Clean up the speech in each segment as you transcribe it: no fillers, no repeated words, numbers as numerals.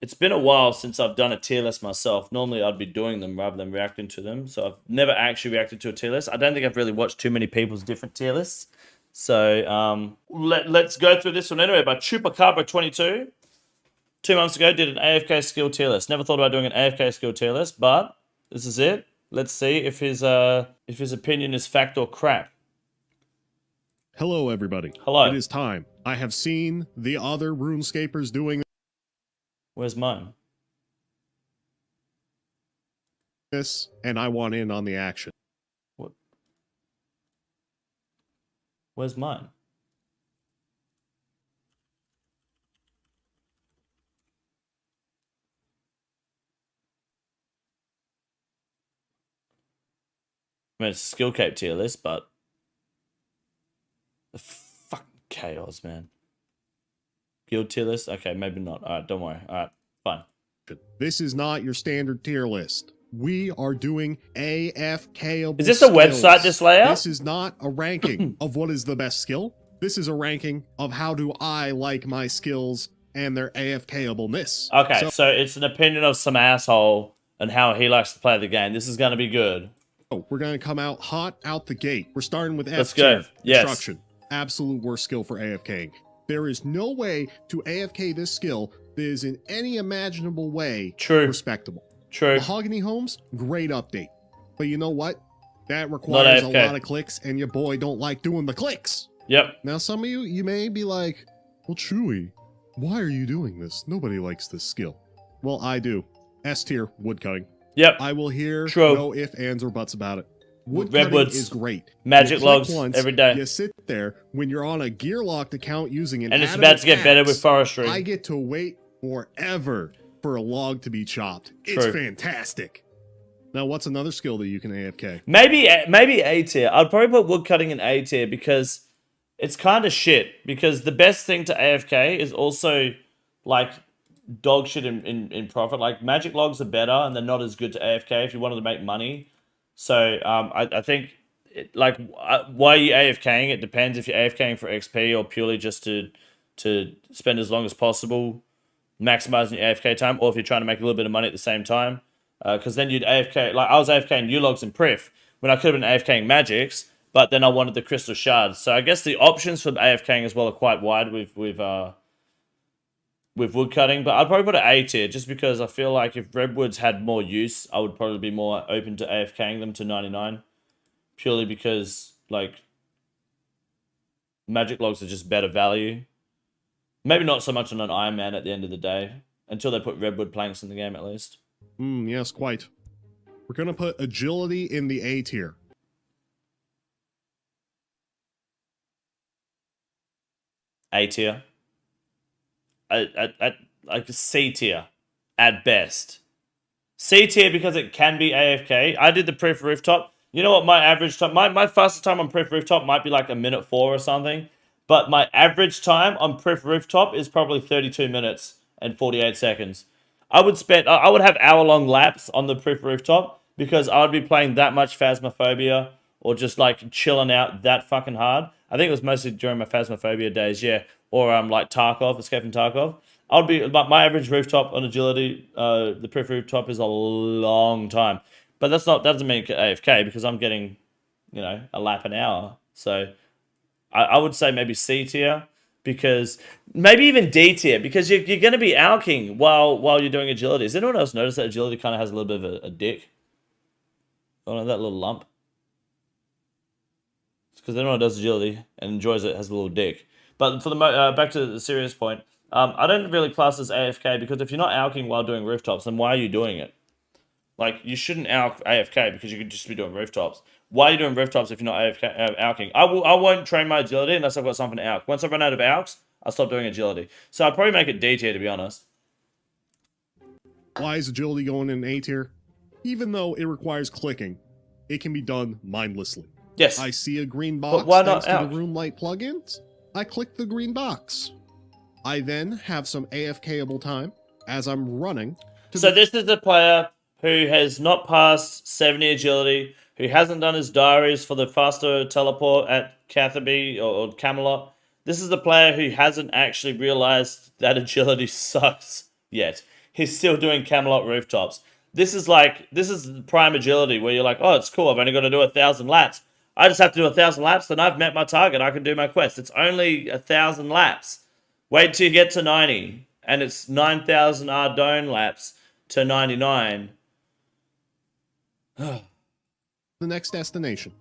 It's been a while since I've done a tier list myself. Normally I'd be doing them rather than reacting to them. So I've never actually reacted to a tier list. I don't think I've really watched too many people's different tier lists. So let's go through this one anyway. By Chupacabra22. 2 months ago, did an AFK skill tier list. Never thought about doing an AFK skill tier list, but this is it. Let's see if his opinion is fact or crap. Hello, everybody. Hello. It is time. I have seen the other RuneScapers doing Where's mine? this, and I want in on the action. What? Where's mine? I mean, it's a skill cape tier list, but the fucking chaos, man. Guild tier list? Okay, maybe not. All right, don't worry. All right, fine. This is not your standard tier list. We are doing AFK-able Is this a website, this layout? This is not a ranking of what is the best skill. This is a ranking of how do I like my skills and their AFK-ableness. Okay, so it's an opinion of some asshole and how he likes to play the game. This is going to be good. Oh, we're going to come out hot out the gate. We're starting with Let's F-tier. go. Yes. Destruction. Absolute worst skill for AFKing. There is no way to AFK this skill that is in any imaginable way respectable. True. Mahogany Homes, great update. But you know what? That requires a lot of clicks, and your boy don't like doing the clicks. Yep. Now, some of you may be like, well, Chewy, why are you doing this? Nobody likes this skill. Well, I do. S-tier, woodcutting. Yep. I will hear True. no ifs, ands, or buts about it. Woodcutting Redwoods is great. Magic logs once, every day. You sit there when you're on a gear locked account using an and it's about to get better with forestry. I get to wait forever for a log to be chopped. True. It's fantastic. Now, what's another skill that you can AFK? Maybe A tier. I'd probably put woodcutting in A tier because it's kind of shit. Because the best thing to AFK is also like dog shit in profit. Like magic logs are better and they're not as good to AFK if you wanted to make money. So I think why are you AFKing? It depends if you're AFKing for XP or purely just to spend as long as possible maximizing your AFK time, or if you're trying to make a little bit of money at the same time. Because then you'd AFK, like I was AFKing U-logs and Prif when I could have been AFKing magics, but then I wanted the crystal shards. So I guess the options for AFKing as well are quite wide with woodcutting, but I'd probably put it A tier just because I feel like if redwoods had more use, I would probably be more open to AFKing them to 99, purely because like magic logs are just better value. Maybe not so much on an Iron Man at the end of the day, until they put redwood planks in the game at least. Yes, quite. We're gonna put agility in the A tier. A tier. Like C tier at best. C tier because it can be AFK. I did the Prif Rooftop. You know what my average time, my fastest time on Prif Rooftop might be like a minute 4 or something. But my average time on Prif Rooftop is probably 32 minutes and 48 seconds. I would have hour-long laps on the Prif Rooftop because I would be playing that much Phasmophobia or just like chilling out that fucking hard. I think it was mostly during my Phasmophobia days, yeah. Or like Tarkov, Escaping Tarkov. My average rooftop on agility, the Prif Rooftop is a long time. But that doesn't mean AFK because I'm getting, a lap an hour. So I would say maybe C tier, because maybe even D tier, because you're going to be alking while you're doing agility. Has anyone else noticed that agility kind of has a little bit of a dick? Oh no, that little lump. It's because anyone who does agility and enjoys it has a little dick. But for the back to the serious point, I don't really class this AFK because if you're not alking while doing rooftops, then why are you doing it? Like, you shouldn't alk AFK because you could just be doing rooftops. Why are you doing rooftops if you're not AFK, alking? I won't train my agility unless I've got something to alk. Once I run out of alks, I'll stop doing agility. So I'd probably make it D tier, to be honest. Why is agility going in A tier? Even though it requires clicking, it can be done mindlessly. Yes. I see a green box why not thanks to alk? the room light plugins. I click the green box. I then have some AFK-able time as I'm running. So this is the player who has not passed 70 agility, who hasn't done his diaries for the faster teleport at Catherby or Camelot. This is the player who hasn't actually realized that agility sucks yet. he's still doing Camelot rooftops. This is prime agility where you're like, oh, it's cool. I've only got to do 1,000 laps. I just have to do 1,000 laps, then I've met my target. I can do my quest. It's only 1,000 laps. Wait till you get to 90, and it's 9,000 Ardougne laps to 99. The next destination.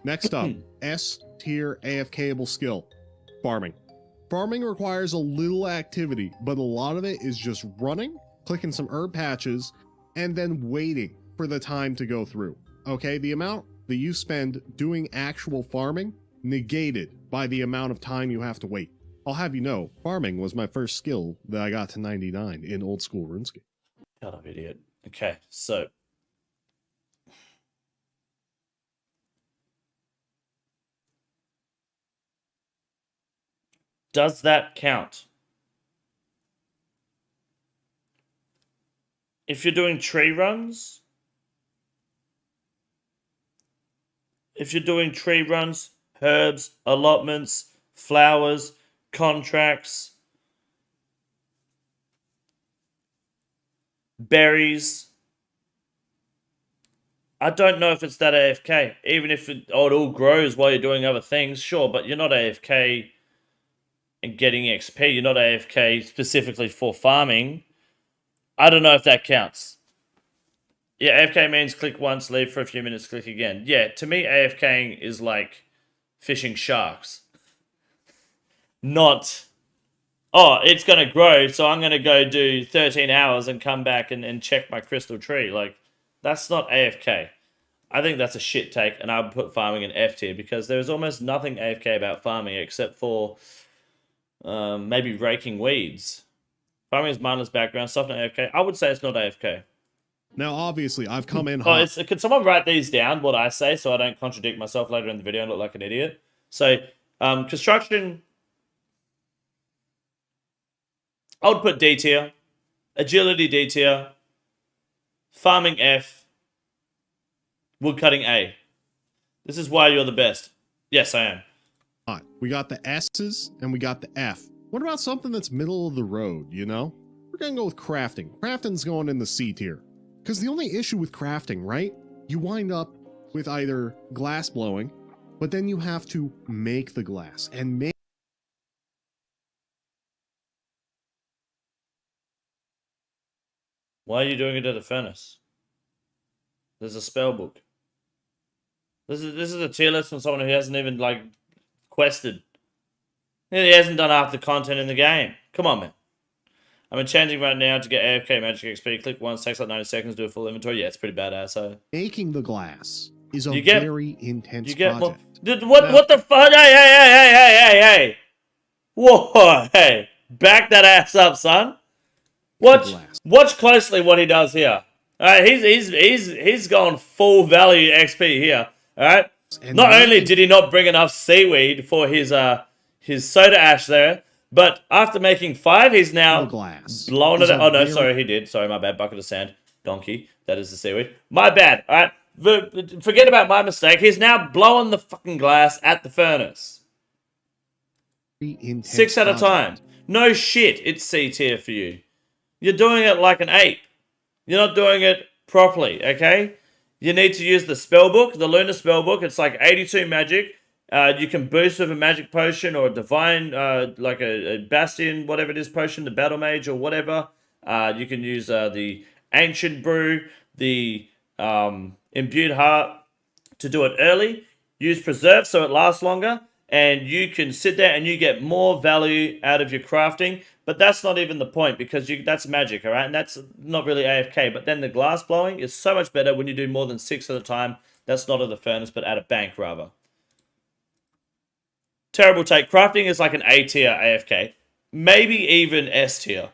Next up, S tier AFKable skill, farming. Farming requires a little activity, but a lot of it is just running, clicking some herb patches, and then waiting for the time to go through. Okay, the amount that you spend doing actual farming negated by the amount of time you have to wait. I'll have you know, farming was my first skill that I got to 99 in old school RuneScape. Shut up, idiot. Okay, so does that count? If you're doing tree runs, herbs, allotments, flowers, contracts, berries, I don't know if it's that AFK. Even if it all grows while you're doing other things, sure, but you're not AFK and getting XP. You're not AFK specifically for farming. I don't know if that counts. Yeah, AFK means click once, leave for a few minutes, click again. Yeah, to me, AFKing is like fishing sharks. Not, oh, it's going to grow, so I'm going to go do 13 hours and come back and check my crystal tree. Like, that's not AFK. I think that's a shit take, and I would put farming in F tier because there's almost nothing AFK about farming except for maybe raking weeds. Farming is mindless background, stuff not AFK. I would say it's not AFK. Now, obviously, I've come in hot. Could someone write these down, what I say, so I don't contradict myself later in the video and look like an idiot? So, construction, I would put D tier. Agility D tier. Farming F. Woodcutting A. This is why you're the best. Yes, I am. We got the S's and we got the F. What about something that's middle of the road, you know? We're gonna go with crafting. Crafting's going in the C tier. Because the only issue with crafting, right? You wind up with either glass blowing, but then you have to make the glass and make. Why are you doing it at a furnace? There's a spell book. This is a tier list from someone who hasn't even like quested. He hasn't done half the content in the game. Come on, man. I'm enchanting right now to get AFK Magic XP. Click once, takes like 90 seconds, do a full inventory. Yeah, it's pretty badass. So making the glass is a very intense project. What the fuck? Hey! Whoa, hey! Back that ass up, son. Watch closely what he does here. All right, he's going full value XP here. All right. Not only did he not bring enough seaweed for his soda ash there, but after making 5, he's now blown it. Oh no, sorry, he did. Sorry, my bad. Bucket of sand, donkey. That is the seaweed. My bad. All right, forget about my mistake. He's now blowing the fucking glass at the furnace. 6 at a time. No shit. It's C tier for you. You're doing it like an ape. You're not doing it properly. Okay. You need to use the spellbook, the lunar spellbook. It's like 82 magic. You can boost with a magic potion or a divine, like a bastion, whatever it is, potion, the battle mage or whatever. You can use the ancient brew, the imbued heart to do it early. Use preserve so it lasts longer. And you can sit there and you get more value out of your crafting. But that's not even the point because that's magic, all right? And that's not really AFK. But then the glass blowing is so much better when you do more than 6 at a time. That's not at the furnace, but at a bank, rather. Terrible take. Crafting is like an A tier AFK. Maybe even S tier.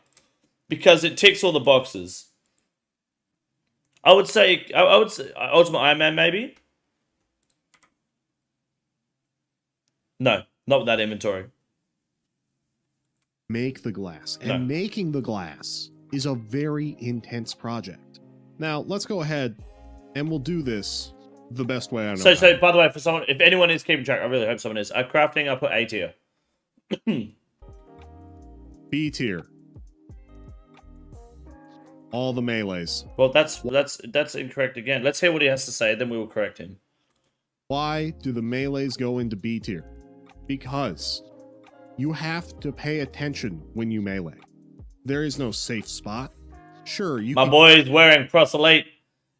Because it ticks all the boxes. I would say Ultimate Iron Man, maybe? No, not with that inventory. Make the glass. And making the glass is a very intense project. Now, let's go ahead and we'll do this the best way I know. So by the way, for someone, if anyone is keeping track, I really hope someone is. Crafting, I put A tier. B tier. all the melees. Well, that's incorrect again. Let's hear what he has to say, then we will correct him. Why do the melees go into B tier? Because you have to pay attention when you melee. There is no safe spot. Sure, you My boy's wearing proselyte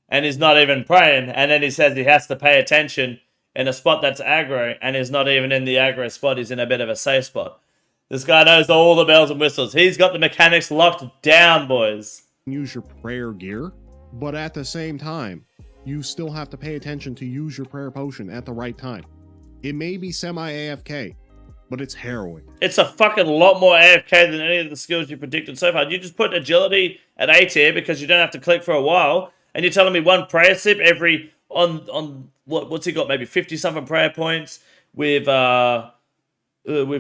and he's not even praying, and then he says he has to pay attention in a spot that's aggro, and he's not even in the aggro spot, he's in a bit of a safe spot. This guy knows all the bells and whistles. He's got the mechanics locked down, boys. use your prayer gear, but at the same time, you still have to pay attention to use your prayer potion at the right time. It may be semi-AFK, but it's harrowing. It's a fucking lot more AFK than any of the skills you predicted so far. You just put agility at A tier because you don't have to click for a while, and you're telling me one prayer sip every on what's he got? Maybe 50-something prayer points with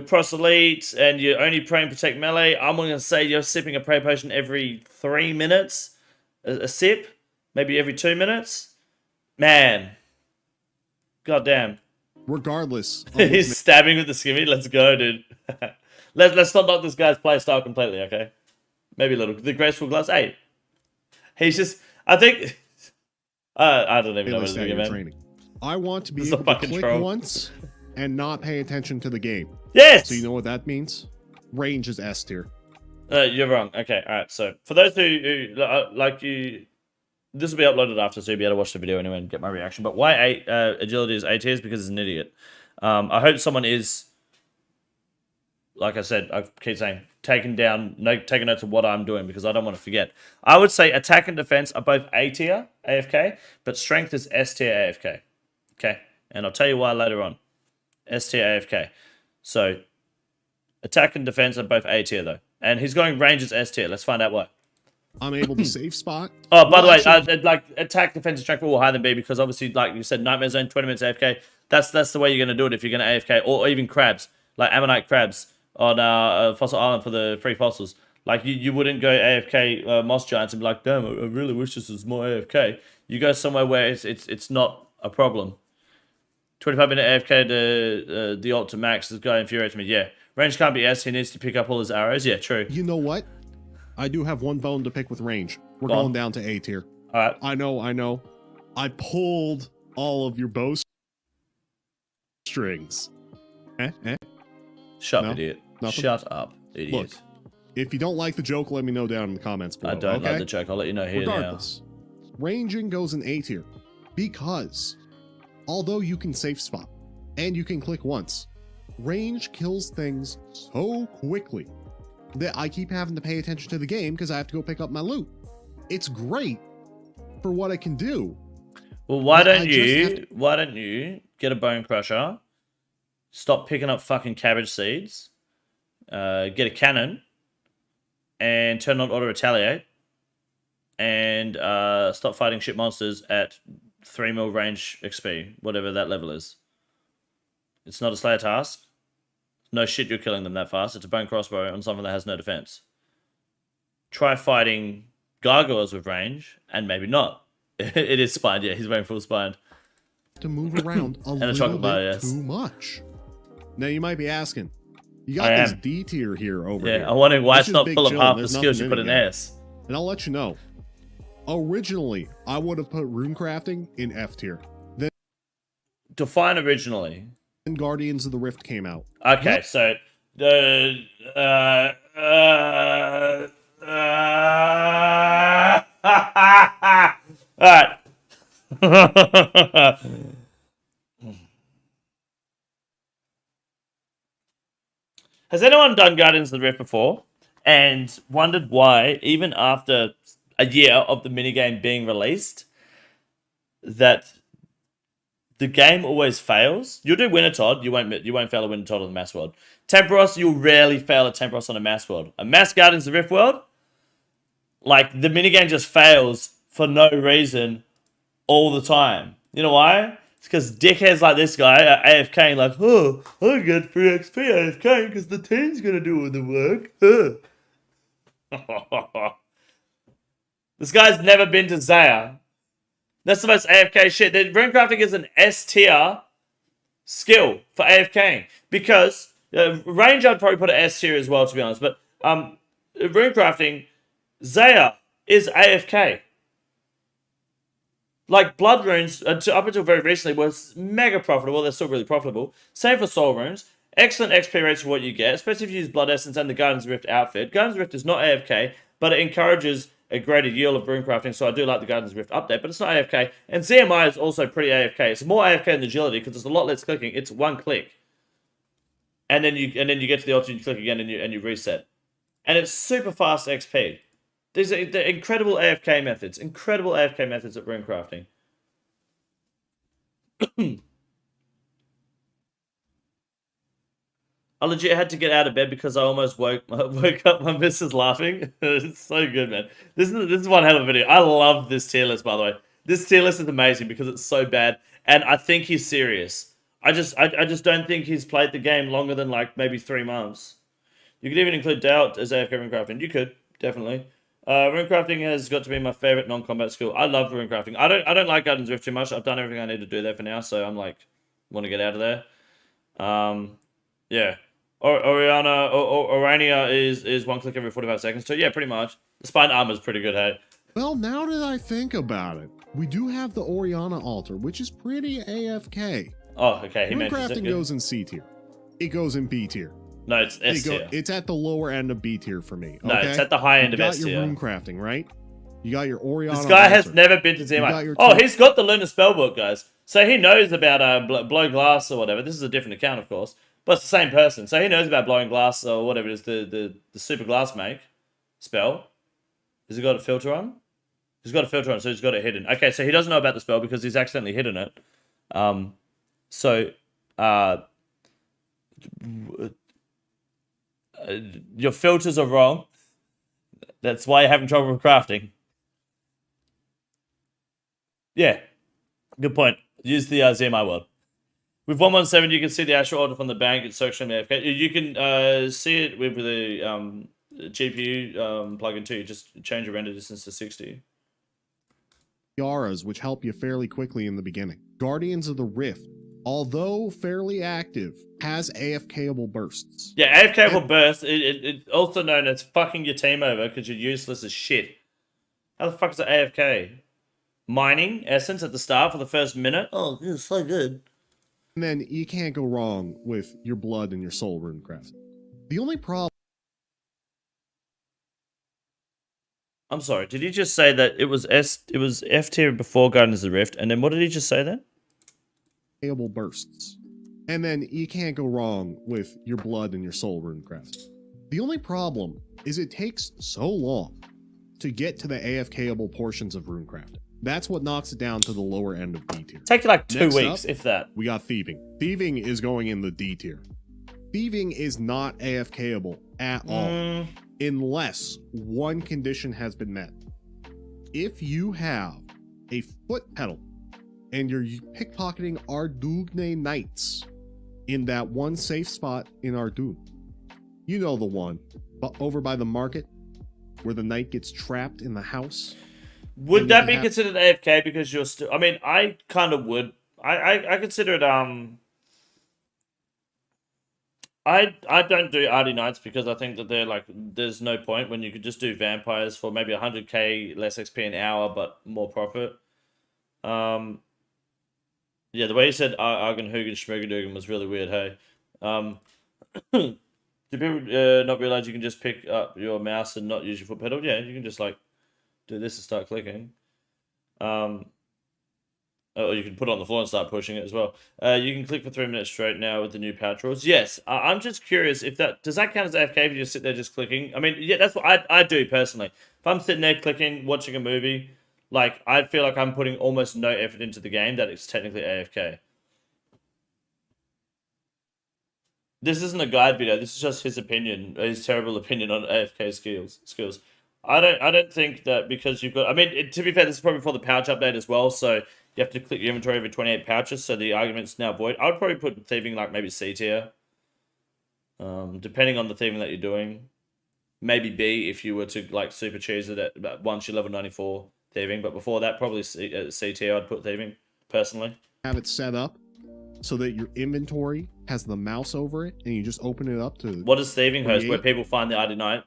proselyte, and you're only praying protect melee. I'm going to say you're sipping a prayer potion every 3 minutes, a sip, maybe every 2 minutes. Man, goddamn. Regardless, He's stabbing with the skimmy. Let's go, dude. let's not knock this guy's play style completely, okay? Maybe a little. The graceful gloves. Hey, he's just. I think. I don't even know what to do, man. Training. I want to be This is able a to fucking click troll. once and not pay attention to the game. Yes. So you know what that means? Range is S tier. You're wrong. Okay, all right. So for those who like you, this will be uploaded after, so you'll be able to watch the video anyway and get my reaction. But why agility is A tier is because it's an idiot. I hope someone is, like I said, I keep saying, taking notes of what I'm doing because I don't want to forget. I would say attack and defense are both A tier AFK, but strength is S tier AFK. Okay, and I'll tell you why later on. S tier AFK. So attack and defense are both A tier though, and he's going range is S tier. Let's find out why. I'm able to save spot. Oh, by the way, like attack, defense, and strength are all higher than B because obviously, like you said, Nightmare Zone, 20 minutes AFK. That's the way you're going to do it if you're going to AFK, or even crabs, like Ammonite crabs on Fossil Island for the free fossils. Like you wouldn't go AFK Moss Giants and be like, damn, I really wish this was more AFK. You go somewhere where it's not a problem. 25-minute AFK to the ult to max. This guy infuriates me. Yeah, range can't be S. He needs to pick up all his arrows. Yeah, true. You know what? I do have one bone to pick with range. We're Go on. going down to A tier. All right. I know. I pulled all of your bow strings. Shut No? up, idiot. Nothing? Shut up, idiot. Look, if you don't like the joke, let me know down in the comments below. I don't okay? like the joke. I'll let you know here now. Regardless, ranging goes in A tier because although you can safe spot and you can click once, range kills things so quickly that I keep having to pay attention to the game because I have to go pick up my loot. It's great for what it can do. Well, why But I don't you get a bone crusher, stop picking up fucking cabbage seeds, get a cannon, and turn on auto retaliate, and stop fighting shit monsters at 3 mil range XP, whatever that level is. It's not a Slayer task. No shit you're killing them that fast. It's a bone crossbow on something that has no defense. Try fighting gargoyles with range, and maybe not. It is spined, yeah. He's wearing full spined. To move around a little chocolate bar, bit yes. too much. Now you might be asking, you I got this am. D tier here over Yeah, here. I'm wondering why It's it's just not big full of chill, half the there's skills you nothing put in in it S. And I'll let you know. Originally, I would have put Runecrafting in F tier. Then Define originally. Guardians of the Rift came out. Okay, so the all right. Has anyone done Guardians of the Rift before and wondered why, even after a year of the minigame being released, that the game always fails? You'll do Winter Todd, you won't fail a Winter Todd on the Mass World. Temporos, you'll rarely fail a Temporos on a Mass World. A Mass Guardians of the Rift World, like, the minigame just fails for no reason all the time. You know why? It's because dickheads like this guy are AFK like, oh, I get free XP AFK because the team's going to do all the work. This guy's never been to Zaya. That's the most AFK shit. The Runecrafting is an S tier skill for AFKing. Because range, I'd probably put an S tier as well, to be honest. But Runecrafting, Zaya, is AFK. Like, blood runes, up until very recently, was mega profitable. They're still really profitable. Same for soul runes. Excellent XP rates for what you get, especially if you use Blood Essence and the Guardian's Rift outfit. Guardian's Rift is not AFK, but it encourages a greater yield of runecrafting, so I do like the Guardian's Rift update, but it's not AFK. And ZMI is also pretty AFK. It's more AFK than Agility because there's a lot less clicking. It's one click. And then you get to the altar and you click again and you reset. And it's super fast XP. These are incredible AFK methods. Incredible AFK methods at runecrafting. I legit had to get out of bed because I almost woke up my missus laughing. It's so good, man. This is one hell of a video. I love this tier list, by the way. This tier list is amazing because it's so bad, and I think he's serious. I just don't think he's played the game longer than like maybe 3 months. You could even include Doubt as AFK runecrafting. You could definitely. Runecrafting has got to be my favorite non-combat skill. I love runecrafting. I don't like Guardian's Rift too much. I've done everything I need to do there for now, so I'm like, want to get out of there. Yeah. Orania is one click every 45 seconds too. Yeah, pretty much. The spine armor is pretty good, hey. Well, now that I think about it, we do have the Oriana altar, which is pretty AFK. Oh, okay. Runecrafting goes in C tier. It goes in B tier. No, it's S tier. It's at the lower end of B tier for me. No, it's at the high end of S tier. You got your runecrafting, right? You got your Oriana. This guy altar. has never been to ZMI. Oh, he's got the Lunar Spellbook, guys. So he knows about blow glass or whatever. This is a different account, of course. But it's the same person. So he knows about blowing glass or whatever it is, the super glass make spell. Has he got a filter on? He's got a filter on, so he's got it hidden. Okay, so he doesn't know about the spell because he's accidentally hidden it. Your filters are wrong. That's why you're having trouble with crafting. Yeah, good point. Use the ZMI word. With 117, you can see the actual order from the bank. It's so extremely AFK. You can see it with the GPU plugin too. You just change your render distance to 60. Yaras, which help you fairly quickly in the beginning. Guardians of the Rift, although fairly active, has AFKable bursts. Yeah, AFKable burst. It's also known as fucking your team over because you're useless as shit. How the fuck is it AFK? Mining essence at the start for the first minute. Oh, this is so good. And then you can't go wrong with your blood and your soul runecraft. The only problem. I'm sorry. Did he just say that it was F tier before Guardians of the Rift, and then what did he just say then? Payable bursts. And then you can't go wrong with your blood and your soul runecraft. The only problem is it takes so long to get to the AFKable portions of runecraft. That's what knocks it down to the lower end of D tier. Take like 2 Next weeks, up, if that. We got thieving. Thieving is going in the D tier. Thieving is not AFKable at all, unless one condition has been met. If you have a foot pedal and you're pickpocketing Ardugne Knights in that one safe spot in Ardugne, you know the one, but over by the market where the knight gets trapped in the house. Would that be considered AFK because you're still... I mean, I kind of would. I consider it... I don't do Ardy Knights because I think that they're like... There's no point when you could just do vampires for maybe 100k less XP an hour, but more profit. Yeah, the way you said Argenhugen Schmurgedugen was really weird, hey. Do people not realize you can just pick up your mouse and not use your foot pedal? Yeah, you can just like... do this and start clicking. Or you can put it on the floor and start pushing it as well. You can click for 3 minutes straight now with the new pouch rules. Yes, I'm just curious if that... Does that count as AFK if you just sit there just clicking? I mean, yeah, that's what I do personally. If I'm sitting there clicking, watching a movie, like, I feel like I'm putting almost no effort into the game, that it's technically AFK. This isn't a guide video. This is just his opinion, his terrible opinion on AFK skills. I don't think that because you've got... I mean, to be fair, this is probably for the pouch update as well, so you have to click your inventory over 28 pouches, so the argument's now void. I would probably put thieving like maybe C tier. Depending on the thieving that you're doing. Maybe B if you were to like super cheese it at once you're level 94 thieving, but before that, probably C tier I'd put thieving, personally. Have it set up so that your inventory has the mouse over it, and you just open it up to... What is thieving host, where people find the ID Knight?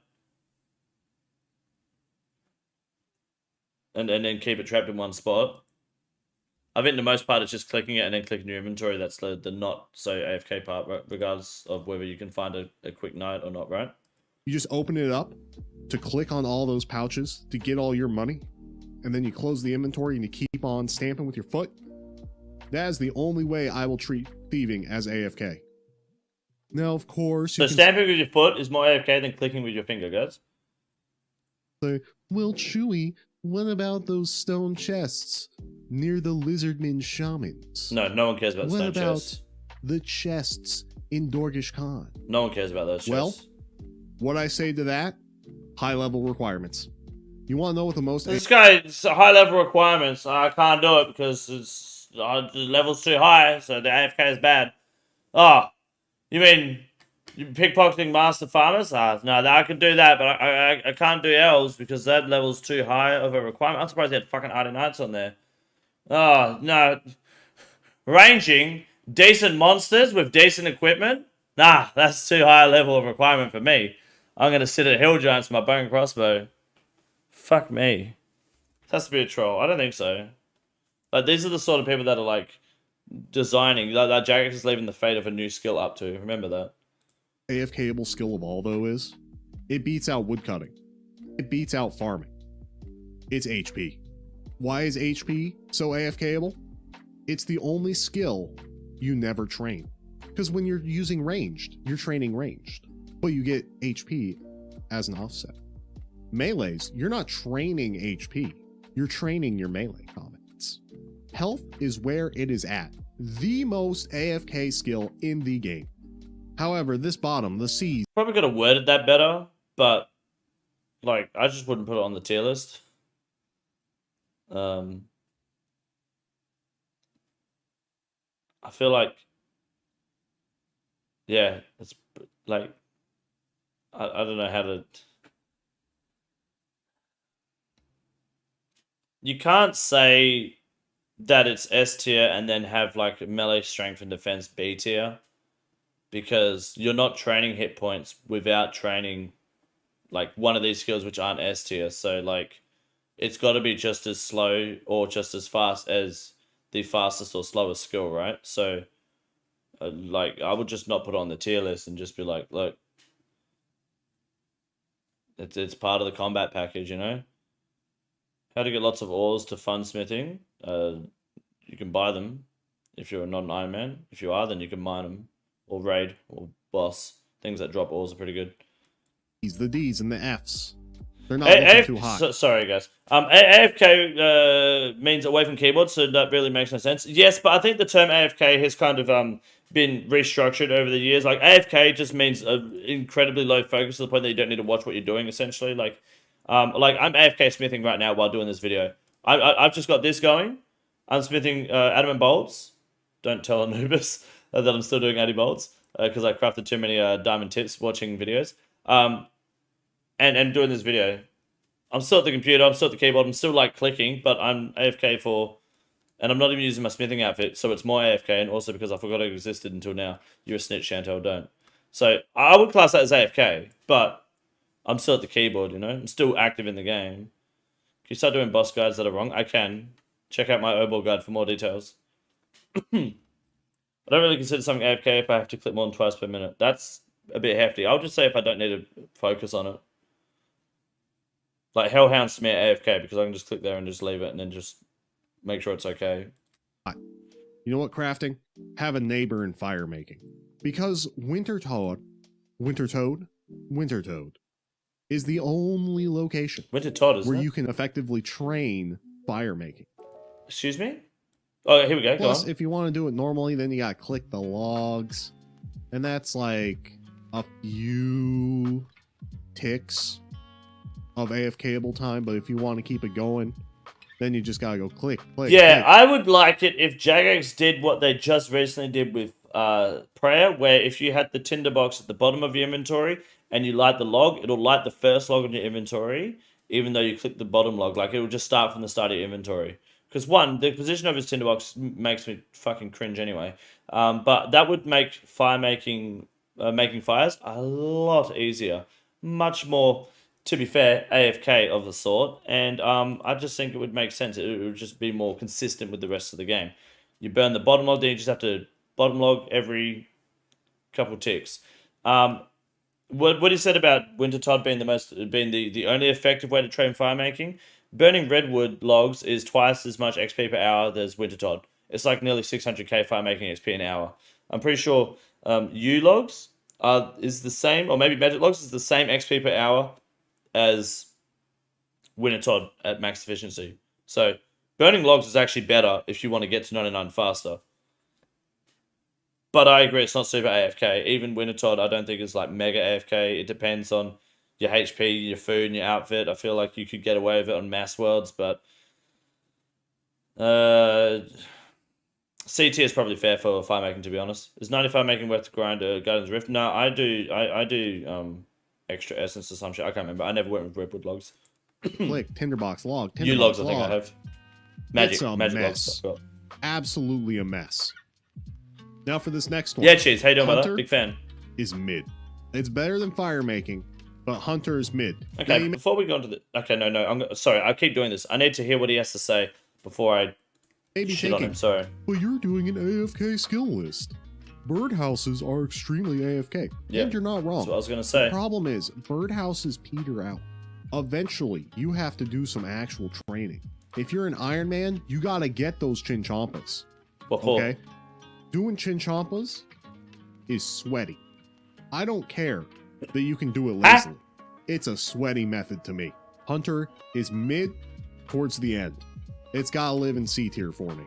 and then keep it trapped in one spot. I think the most part is just clicking it and then clicking your inventory. That's the not so AFK part, regardless of whether you can find a quick night or not, right? You just open it up to click on all those pouches to get all your money, and then you close the inventory and you keep on stamping with your foot. That is the only way I will treat thieving as AFK. Now, of course, So stamping with your foot is more AFK than clicking with your finger, guys. say, well, Chewy, what about those stone chests near the Lizardman Shamans? No, no one cares about stone chests. The chests in Dorgish Khan? No one cares about those chests. Well, what I say to that, high level requirements. You want to know what the most... This guy, it's high level requirements. I can't do it because the level's too high, so the AFK is bad. Oh, you mean pickpocketing master farmers? No, I can do that, but I can't do L's because that level's too high of a requirement. I'm surprised they had fucking Arty Knights on there. Oh, no. Ranging decent monsters with decent equipment? Nah, that's too high a level of requirement for me. I'm going to sit at Hill Giants with my bow and crossbow. Fuck me. This has to be a troll. I don't think so. Like, these are the sort of people that are, like, designing. That Jagex is leaving the fate of a new skill up to. Remember that. AFK-able skill of all, though, is it beats out woodcutting. It beats out farming. It's HP. Why is HP so AFK-able? It's the only skill you never train. Because when you're using ranged, you're training ranged. But you get HP as an offset. Melees, you're not training HP. You're training your melee combats. Health is where it is at. The most AFK skill in the game. However, this bottom, the C's... Probably could have worded that better, but, like, I just wouldn't put it on the tier list. I feel like, yeah, it's, like, I don't know how to... You can't say that it's S tier and then have, like, melee strength and defense B tier. Because you're not training hit points without training, like, one of these skills which aren't S tier. So, like, it's got to be just as slow or just as fast as the fastest or slowest skill, right? So, like, I would just not put it on the tier list and just be like, look, it's part of the combat package, you know? How to get lots of ores to fund smithing. You can buy them if you're not an Iron Man. If you are, then you can mine them. Or raid, or boss. Things that drop ores are pretty good. The D's and the F's. They're not looking too high. Sorry, guys. AFK means away from keyboard, so that really makes no sense. Yes, but I think the term AFK has kind of been restructured over the years. Like, AFK just means incredibly low focus to the point that you don't need to watch what you're doing, essentially. Like I'm AFK smithing right now while doing this video. I've just got this going. I'm smithing adamant bolts. Don't tell Anubis that I'm still doing 80 bolts because I crafted too many diamond tips watching videos. And doing this video. I'm still at the computer, I'm still at the keyboard, I'm still like clicking, but I'm AFK for, and I'm not even using my smithing outfit, so it's more AFK, and also because I forgot it existed until now. You're a snitch, Chantel, don't. So I would class that as AFK, but I'm still at the keyboard, you know? I'm still active in the game. Can you start doing boss guides that are wrong? I can. Check out my Obol guide for more details. I don't really consider something AFK if I have to click more than twice per minute. That's a bit hefty. I'll just say if I don't need to focus on it. Like Hellhound Smear AFK because I can just click there and just leave it and then just make sure it's okay. You know what, crafting? Have a neighbor in firemaking. Because Winter Toad is the only location Winter Todd, isn't where it? you can effectively train firemaking. Excuse me? Oh, here we go. Plus, go on. if you want to do it normally, then you gotta click the logs. And that's like a few ticks of AFKable time, but if you want to keep it going, then you just gotta go click. Yeah, I would like it if Jagex did what they just recently did with Prayer, where if you had the tinderbox at the bottom of your inventory and you light the log, it'll light the first log in your inventory, even though you click the bottom log. Like, it will just start from the start of your inventory. Because, one, the position of his tinderbox makes me fucking cringe anyway. But that would make making fires a lot easier. Much more to be fair, AFK of the sort, and I just think it would make sense. It would just be more consistent with the rest of the game. You burn the bottom log, then you just have to bottom log every couple ticks. What he said about Wintertod being the only effective way to train firemaking, burning redwood logs is twice as much XP per hour as Wintertod. It's like nearly 600k firemaking XP an hour. I'm pretty sure U logs is the same, or maybe Magic logs is the same XP per hour as Wintertod at max efficiency. So burning logs is actually better if you want to get to 99 faster. But I agree, it's not super AFK. Even Wintertod, I don't think is like mega AFK. It depends on your HP, your food, and your outfit. I feel like you could get away with it on mass worlds, but C tier is probably fair for firemaking, to be honest. Is 95 making worth the grind Guardian's Rift? No, I do extra essence or some shit. I can't remember. I never went with redwood logs. Click tinderbox log. U logs, I think I have. Magic mess. logs. I've got. Absolutely a mess. Now for this next one. Yeah, cheers. How you doing, Hunter brother? Big fan. Is mid. It's better than firemaking, but Hunter is mid. Okay, before we go on to the... Okay, no. Sorry, I keep doing this. I need to hear what he has to say before I shit on him. Sorry. Well, you're doing an AFK skill list. Birdhouses are extremely AFK. Yeah, and you're not wrong. That's what I was going to say. The problem is, birdhouses peter out. Eventually, you have to do some actual training. If you're an Iron Man, you got to get those chinchompas. What for? Okay? Doing chinchompas is sweaty. I don't care that you can do it lazily. It's a sweaty method to me. Hunter is mid towards the end. It's got to live in C tier for me.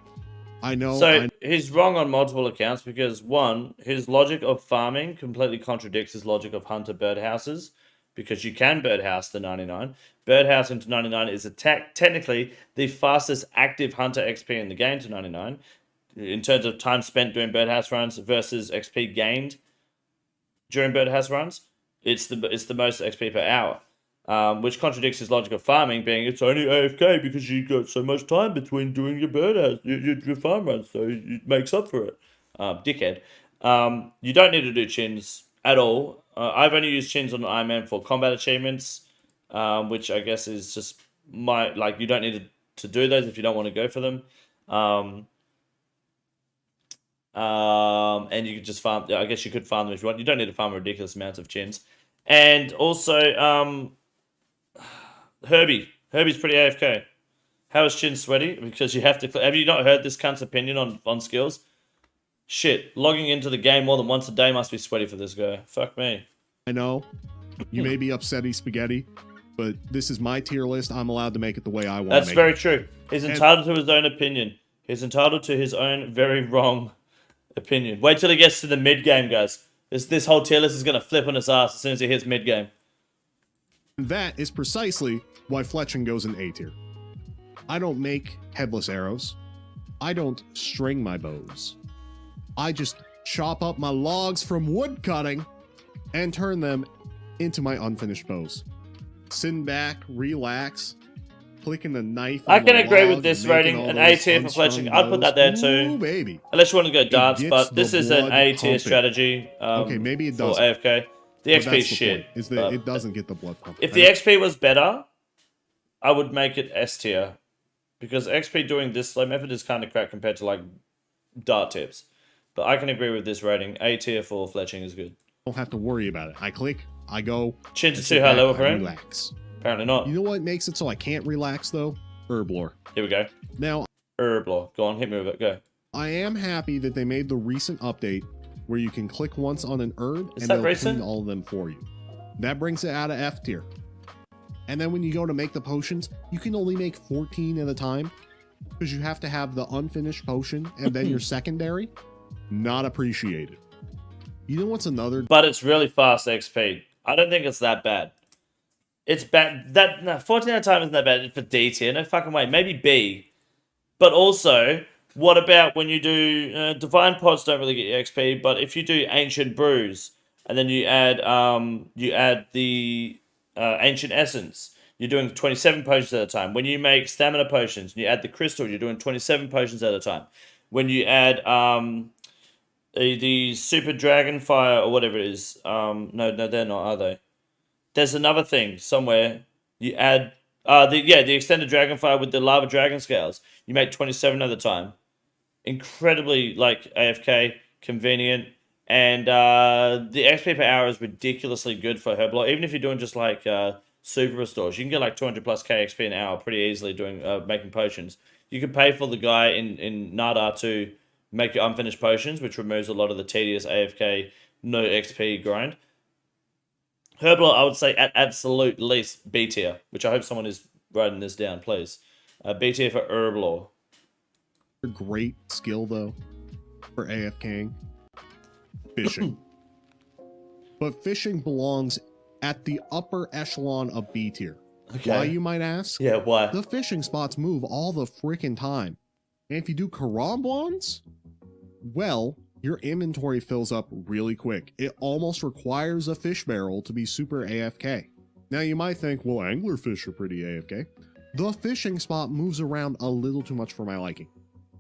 I know. So he's wrong on multiple accounts because, one, his logic of farming completely contradicts his logic of Hunter birdhouses, because you can birdhouse to 99. Birdhousing to 99 is technically the fastest active Hunter XP in the game to 99. In terms of time spent doing birdhouse runs versus XP gained during birdhouse runs, it's the most XP per hour, which contradicts his logic of farming, being it's only AFK because you got so much time between doing your birdhouse, your farm runs, so it makes up for it. Dickhead. You don't need to do chins at all. I've only used chins on Iron Man for combat achievements, which I guess is just you don't need to do those if you don't want to go for them. And you could just farm. I guess you could farm them if you want. You don't need to farm ridiculous amounts of chins. And also, Herbie's pretty AFK. How is chin sweaty? Because you have to. Have you not heard this cunt's opinion on skills? Shit, logging into the game more than once a day must be sweaty for this guy. Fuck me. I know. You may be upsetty spaghetti, but this is my tier list. I'm allowed to make it the way I want. That's very true. He's entitled to his own opinion. He's entitled to his own very wrong opinion. Wait till he gets to the mid game, guys. This whole tier list is gonna flip on his ass as soon as he hits mid game. That is precisely why Fletching goes in A tier. I don't make headless arrows. I don't string my bows. I just chop up my logs from woodcutting and turn them into my unfinished bows. Sit back, relax, clicking the knife. I can agree with this rating, an A tier for Fletching. I'd put that there too. Ooh, baby. Unless you want to go darts, but this is an A tier strategy. Okay, maybe it does. For AFK. The XP is shit. Is that it doesn't get the blood pump. If the XP was better, I would make it S tier. Because XP doing this slow method is kind of crap compared to like dart tips. But I can agree with this rating. A tier for Fletching is good. Don't have to worry about it. I click, I go. Chins are too high level for him? Relax. Apparently not. You know what makes it so I can't relax though? Herblore. Here we go. Now, Herblore. Go on, hit me with it. Go. I am happy that they made the recent update where you can click once on an herb Is and that they'll recent? clean all of them for you. That brings it out of F tier. And then when you go to make the potions, you can only make 14 at a time because you have to have the unfinished potion and then your secondary. Not appreciated. You know what's another? But it's really fast XP. I don't think it's that bad. It's bad. 14 at a time isn't that bad for D tier. No fucking way. Maybe B. But also, what about when you do divine pots? Don't really get your XP. But if you do ancient brews and then you add the ancient essence, you're doing 27 potions at a time. When you make stamina potions and you add the crystal, you're doing 27 potions at a time. When you add the super dragon fire or whatever it is, no, they're not, are they? There's another thing somewhere. You add the extended dragonfire with the lava dragon scales. You make 27 at the time. Incredibly like AFK, convenient, and the XP per hour is ridiculously good for Herblore. Even if you're doing just like super restores, you can get like 200 plus K XP an hour pretty easily doing making potions. You can pay for the guy in Nada to make your unfinished potions, which removes a lot of the tedious AFK no XP grind. Herblore, I would say at absolute least B tier, which I hope someone is writing this down, please. B tier for Herblore. A great skill though for AFKing, fishing. But fishing belongs at the upper echelon of B tier. Okay. Why, you might ask? Yeah, why? The fishing spots move all the freaking time. And if you do Karambwans, well, your inventory fills up really quick. It almost requires a fish barrel to be super AFK. Now you might think, well, anglerfish are pretty AFK. The fishing spot moves around a little too much for my liking.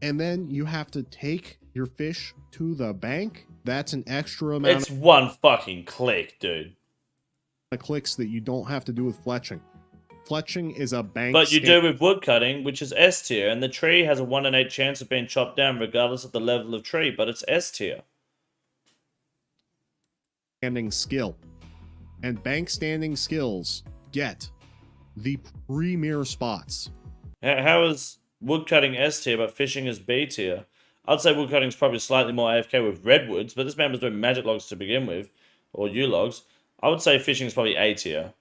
And then you have to take your fish to the bank. That's an extra amount It's one fucking click, dude. of clicks that you don't have to do with fletching. Fletching is a bank. But you do with woodcutting, which is S tier, and the tree has a 1 in 8 chance of being chopped down regardless of the level of tree, but it's S tier. Standing skill. And bank standing skills get the premier spots. How is woodcutting S tier, but fishing is B tier? I'd say woodcutting is probably slightly more AFK with redwoods, but this man was doing magic logs to begin with, or U logs. I would say fishing is probably A tier.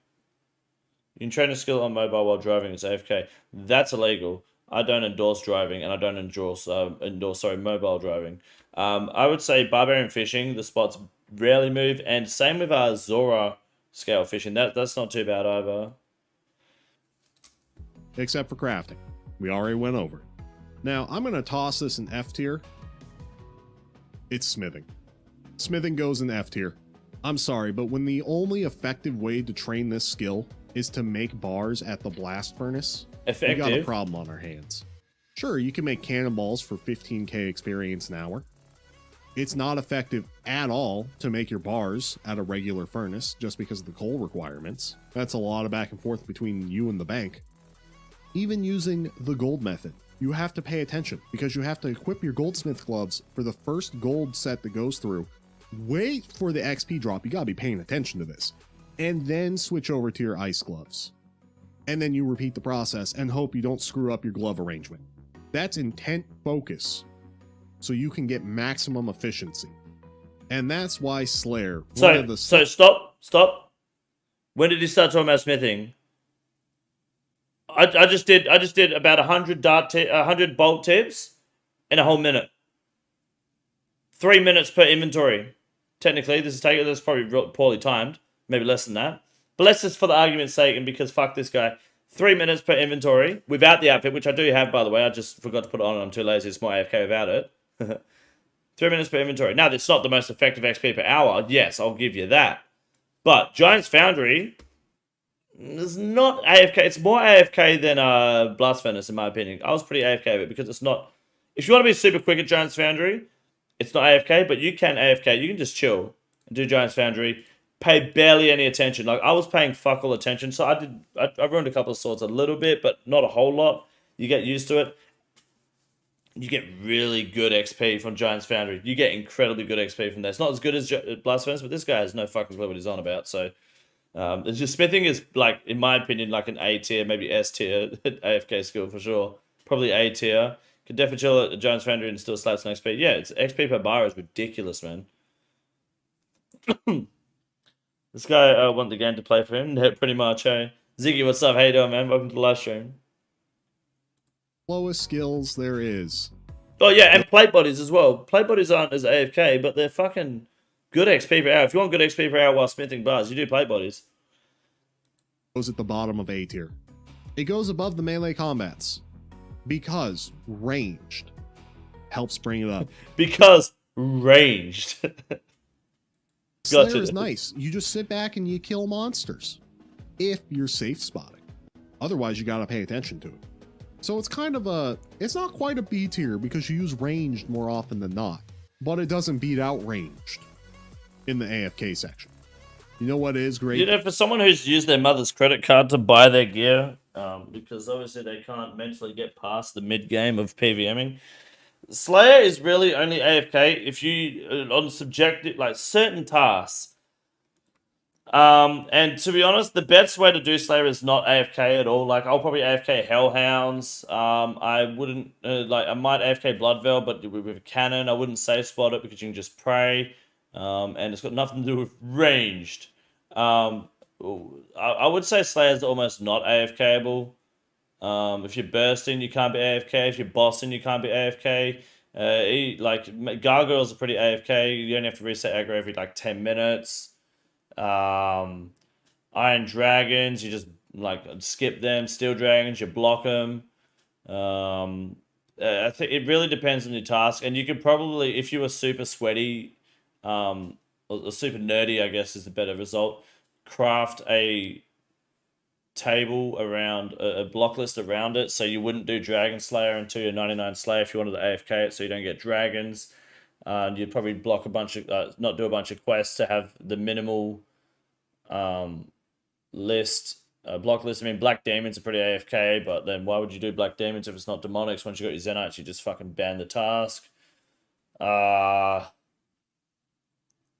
You can train a skill on mobile while driving. It's AFK. That's illegal. I don't endorse driving, and I don't endorse mobile driving. I would say barbarian fishing. The spots rarely move, and same with Zora scale fishing. That's not too bad either. Except for crafting. We already went over it. Now, I'm going to toss this in F tier. It's smithing. Smithing goes in F tier. I'm sorry, but when the only effective way to train this skill is to make bars at the blast furnace, we got a problem on our hands. Sure, you can make cannonballs for 15k experience an hour. It's not effective at all to make your bars at a regular furnace just because of the coal requirements. That's a lot of back and forth between you and the bank. Even using the gold method, you have to pay attention because you have to equip your goldsmith gloves for the first gold set that goes through. Wait for the XP drop. You gotta be paying attention to this. And then switch over to your ice gloves. And then you repeat the process and hope you don't screw up your glove arrangement. That's intent focus. So you can get maximum efficiency. And that's why Slayer... So stop. When did you start talking about smithing? I just did about 100 bolt tips in a whole minute. 3 minutes per inventory. Technically, this is probably poorly timed. Maybe less than that. But let's just, for the argument's sake, and because fuck this guy, 3 minutes per inventory without the outfit, which I do have, by the way. I just forgot to put it on and I'm too lazy. It's more AFK without it. 3 minutes per inventory. Now, it's not the most effective XP per hour. Yes, I'll give you that. But Giant's Foundry is not AFK. It's more AFK than Blast Furnace, in my opinion. I was pretty AFK of it because it's not... If you want to be super quick at Giant's Foundry, it's not AFK, but you can AFK. You can just chill and do Giant's Foundry. Pay barely any attention. Like, I was paying fuck all attention, so I ruined a couple of swords a little bit, but not a whole lot. You get used to it. You get really good XP from Giant's Foundry. You get incredibly good XP from there. It's not as good as Blast Furnace, but this guy has no fucking clue what he's on about, so... it's just smithing is, like, in my opinion, like an A tier, maybe S tier AFK skill for sure. Probably A tier. Could definitely chill at Giant's Foundry and still slap some XP. Yeah, it's XP per bar is ridiculous, man. This guy want the game to play for him. Pretty much, hey. Ziggy, what's up? How you doing, man? Welcome to the live stream. Lowest skills there is. Oh, yeah, and plate bodies as well. Plate bodies aren't as AFK, but they're fucking good XP per hour. If you want good XP per hour while smithing bars, you do plate bodies. Goes at the bottom of A tier. It goes above the melee combats. Because ranged helps bring it up. Because ranged. Slayer is nice. You just sit back and you kill monsters. If you're safe spotting. Otherwise, you gotta pay attention to it. So it's kind of a... It's not quite a B tier because you use ranged more often than not. But it doesn't beat out ranged in the AFK section. You know what is great? You know, for someone who's used their mother's credit card to buy their gear, because obviously they can't mentally get past the mid game of PVMing. Slayer is really only AFK if you on subjective, like certain tasks. And to be honest, the best way to do Slayer is not AFK at all. Like, I'll probably AFK Hellhounds. I wouldn't, I might AFK Bloodveil, but with a cannon, I wouldn't safe spot it because you can just pray. And it's got nothing to do with ranged. I would say Slayer's almost not AFKable. If you're bursting, you can't be AFK. If you're bossing, you can't be AFK. Gargoyles are pretty AFK. You only have to reset aggro every like 10 minutes. Iron Dragons, you just like skip them. Steel Dragons, you block them. I think it really depends on your task, and you could probably, if you were super sweaty, or super nerdy, I guess is the better result, craft a table around a block list around it, so you wouldn't do Dragon Slayer until you're 99 Slayer if you wanted to AFK it, so you don't get dragons. You'd probably block a bunch of, not do a bunch of quests to have the minimal list, block list. I mean, Black Demons are pretty AFK, but then why would you do Black Demons if it's not Demonics? Once you got your Zenites, you just fucking ban the task.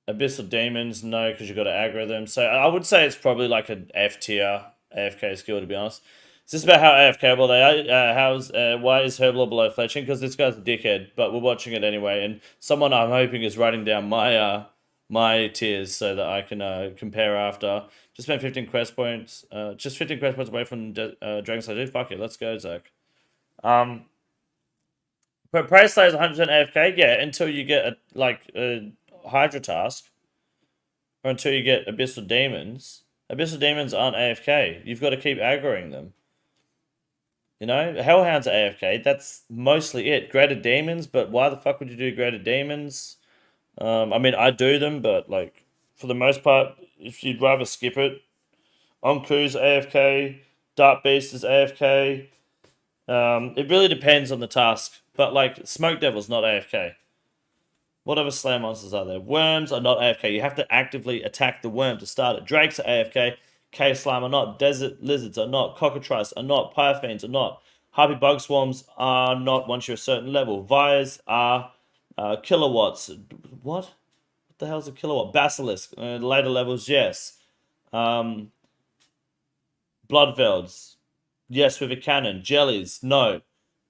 Abyssal Demons, no, because you got to aggro them. So I would say it's probably like an F tier AFK skill, to be honest. It's just about how AFKable they are. Why is Herblore below Fletching? Because this guy's a dickhead, but we're watching it anyway. And someone I'm hoping is writing down my my tiers so that I can compare after. Just spent 15 quest points. Just 15 quest points away from Dragon Slayer. Fuck it, let's go, Zach. But Prey Slayer is 100% AFK. Yeah, until you get a Hydra task, or until you get Abyssal Demons. Abyssal Demons aren't AFK. You've got to keep aggroing them. You know, Hellhounds are AFK. That's mostly it. Greater Demons, but why the fuck would you do Greater Demons? I mean, I do them, but like for the most part, if you'd rather skip it, Onku's AFK, Dark Beast is AFK. It really depends on the task, but like Smoke Devil's not AFK. What other Slayer monsters are there? Worms are not AFK. You have to actively attack the worm to start it. Drakes are AFK. Cave Slime are not. Desert Lizards are not. Cockatrice are not. Pyrofiends are not. Harpy Bug Swarms are not once you're a certain level. Vires are kilowatts. What? What the hell's a kilowatt? Basilisk. Later levels, yes. Bloodvelds. Yes, with a cannon. Jellies, no.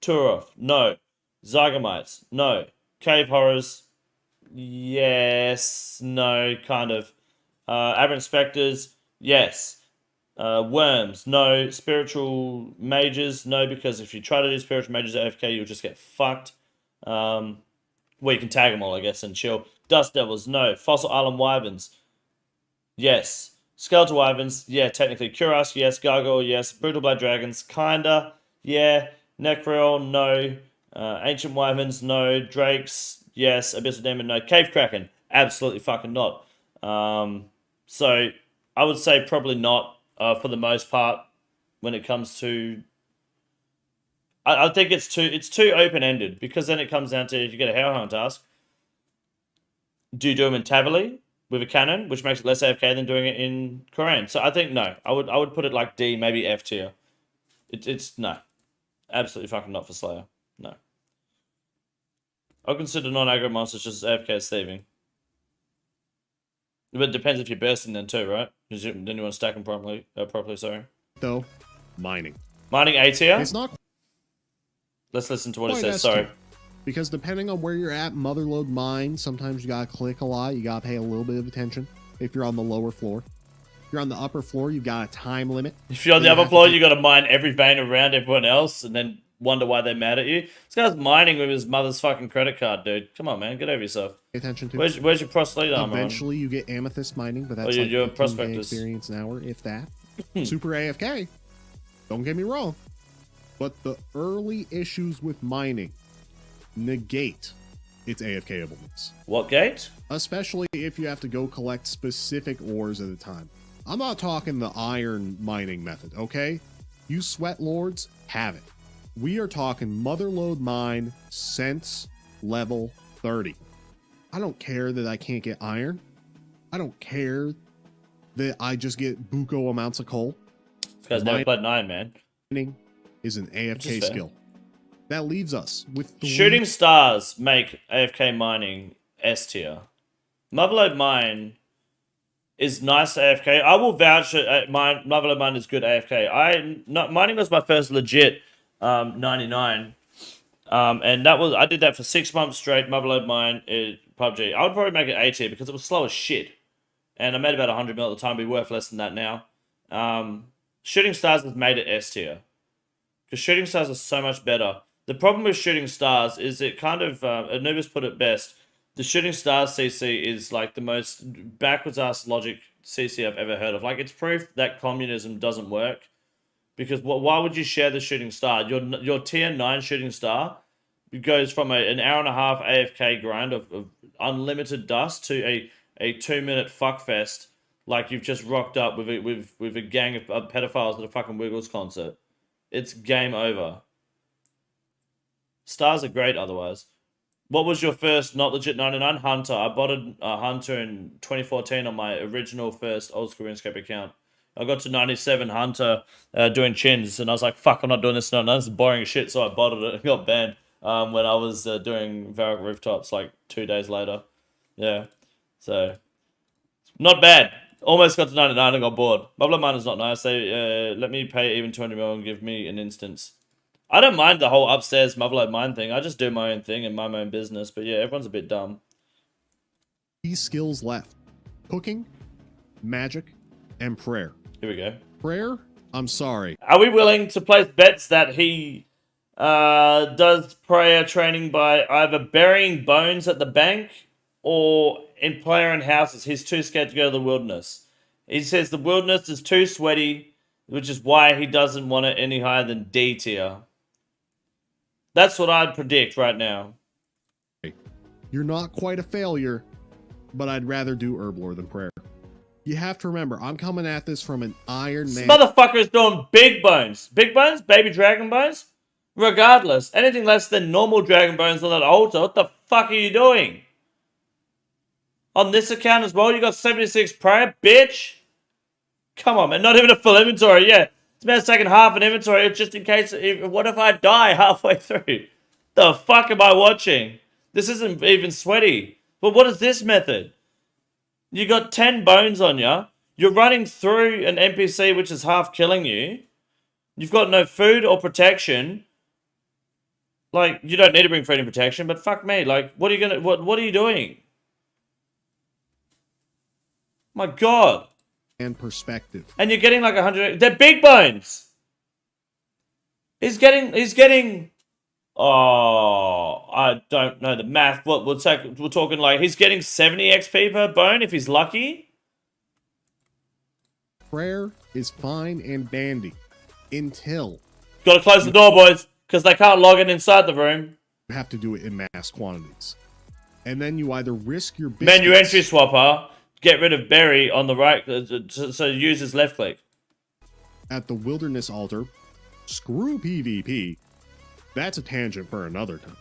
Turoth, no. Zygomites, no. Cave Horrors, yes, no, kind of. Aberrant Spectres, yes. Worms, no. Spiritual Mages, no, because if you try to do Spiritual Mages at AFK, you'll just get fucked. Well, you can tag them all, I guess, and chill. Dust Devils, no. Fossil Island Wyverns, yes. Skeletal Wyverns, yeah, technically. Cuirass, yes. Gargoyle, yes. Brutal Blade Dragons, kinda, yeah. Necril, no. Ancient Wyverns, no. Drakes, yes. Abyssal Demon, no. Cave Kraken, absolutely fucking not. So I would say probably not for the most part when it comes to. I think it's too open ended, because then it comes down to, if you get a Hellhound task, do you do them in Tavali with a cannon, which makes it less AFK than doing it in Koran? So I think no. I would put it like D, maybe F tier. It's no. Absolutely fucking not for Slayer. No. I'll consider non-aggro monsters just as AFK as thieving. But it depends if you're bursting then too, right? Then you want to stack them properly, sorry. Though, mining. Mining A tier? It's not. Let's listen to what it quite says, S sorry. tier. Because depending on where you're at, Motherload Mine, sometimes you gotta click a lot, you gotta pay a little bit of attention if you're on the lower floor. If you're on the upper floor, you've got a time limit. If you're on the upper floor, you gotta mine every vein around everyone else and then wonder why they're mad at you. This guy's mining with his mother's fucking credit card, dude. Come on, man, get over yourself. Pay attention to. Where's your proselyte armor? Eventually, you get amethyst mining, but that's you're like prospectors. experience an hour, if that. Super AFK. Don't get me wrong, but the early issues with mining negate its AFKableness. What gate? Especially if you have to go collect specific ores at a time. I'm not talking the iron mining method, okay? You sweat lords, have it. We are talking Motherload Mine, Sense, level 30. I don't care that I can't get iron. I don't care that I just get buco amounts of coal. This guy's never played 9, man. Mining is an AFK skill. That leaves us with shooting stars make AFK mining S tier. Motherlode mine is nice AFK. I will vouch that Motherlode mine is good AFK. Mining was my first legit 99. And I did that for 6 months straight. Motherlode mine PUBG. I would probably make it A tier because it was slow as shit. And I made about 100 mil at the time. It'd be worth less than that now. Shooting stars has made it S tier. Because shooting stars are so much better. The problem with shooting stars is it kind of, Anubis put it best, the shooting stars CC is like the most backwards ass logic CC I've ever heard of. Like, it's proof that communism doesn't work. Because why would you share the shooting star? Your tier 9 shooting star goes from an hour and a half AFK grind of unlimited dust to a 2-minute fuckfest like you've just rocked up with a gang of pedophiles at a fucking Wiggles concert. It's game over. Stars are great otherwise. What was your first not legit 99? Hunter. I bought a Hunter in 2014 on my original first Oldschool Runescape account. I got to 97 Hunter doing chins, and I was like, fuck, I'm not doing this. No, this is boring as shit, so I bottled it and got banned when I was doing Varrock Rooftops like 2 days later. Yeah, so not bad. Almost got to 99 and got bored. Bubble Mine is not nice. They let me pay even 200 mil and give me an instance. I don't mind the whole upstairs Motherlode mine thing. I just do my own thing and mind my own business. But yeah, everyone's a bit dumb. These skills left: cooking, magic, and prayer. Here we go. Prayer? I'm sorry. Are we willing to place bets that he does prayer training by either burying bones at the bank or in player in houses? He's too scared to go to the wilderness. He says the wilderness is too sweaty, which is why he doesn't want it any higher than D tier. That's what I'd predict right now. You're not quite a failure, but I'd rather do Herblore than prayer. You have to remember, I'm coming at this from an Iron Man. This motherfucker is doing big bones. Big bones? Baby dragon bones? Regardless, anything less than normal dragon bones on that altar, what the fuck are you doing? On this account as well, you got 76 prayer, bitch? Come on, man. Not even a full inventory, yeah. It's about taking half an inventory just in case. What if I die halfway through? The fuck am I watching? This isn't even sweaty. But what is this method? You got 10 bones on you. You're running through an NPC which is half killing you. You've got no food or protection. Like, you don't need to bring food and protection, but fuck me. Like, what are you gonna? What are you doing? My God. And perspective. And you're getting like 100. They're big bones. He's getting. Oh, I don't know the math. What we're talking like he's getting 70 XP per bone if he's lucky. Prayer is fine and dandy until. Got to close the door, boys, because they can't log in inside the room. You have to do it in mass quantities, and then you either risk your biscuits. Menu entry swapper. Get rid of berry on the right, so use his left click. At the wilderness altar, screw PvP. That's a tangent for another time.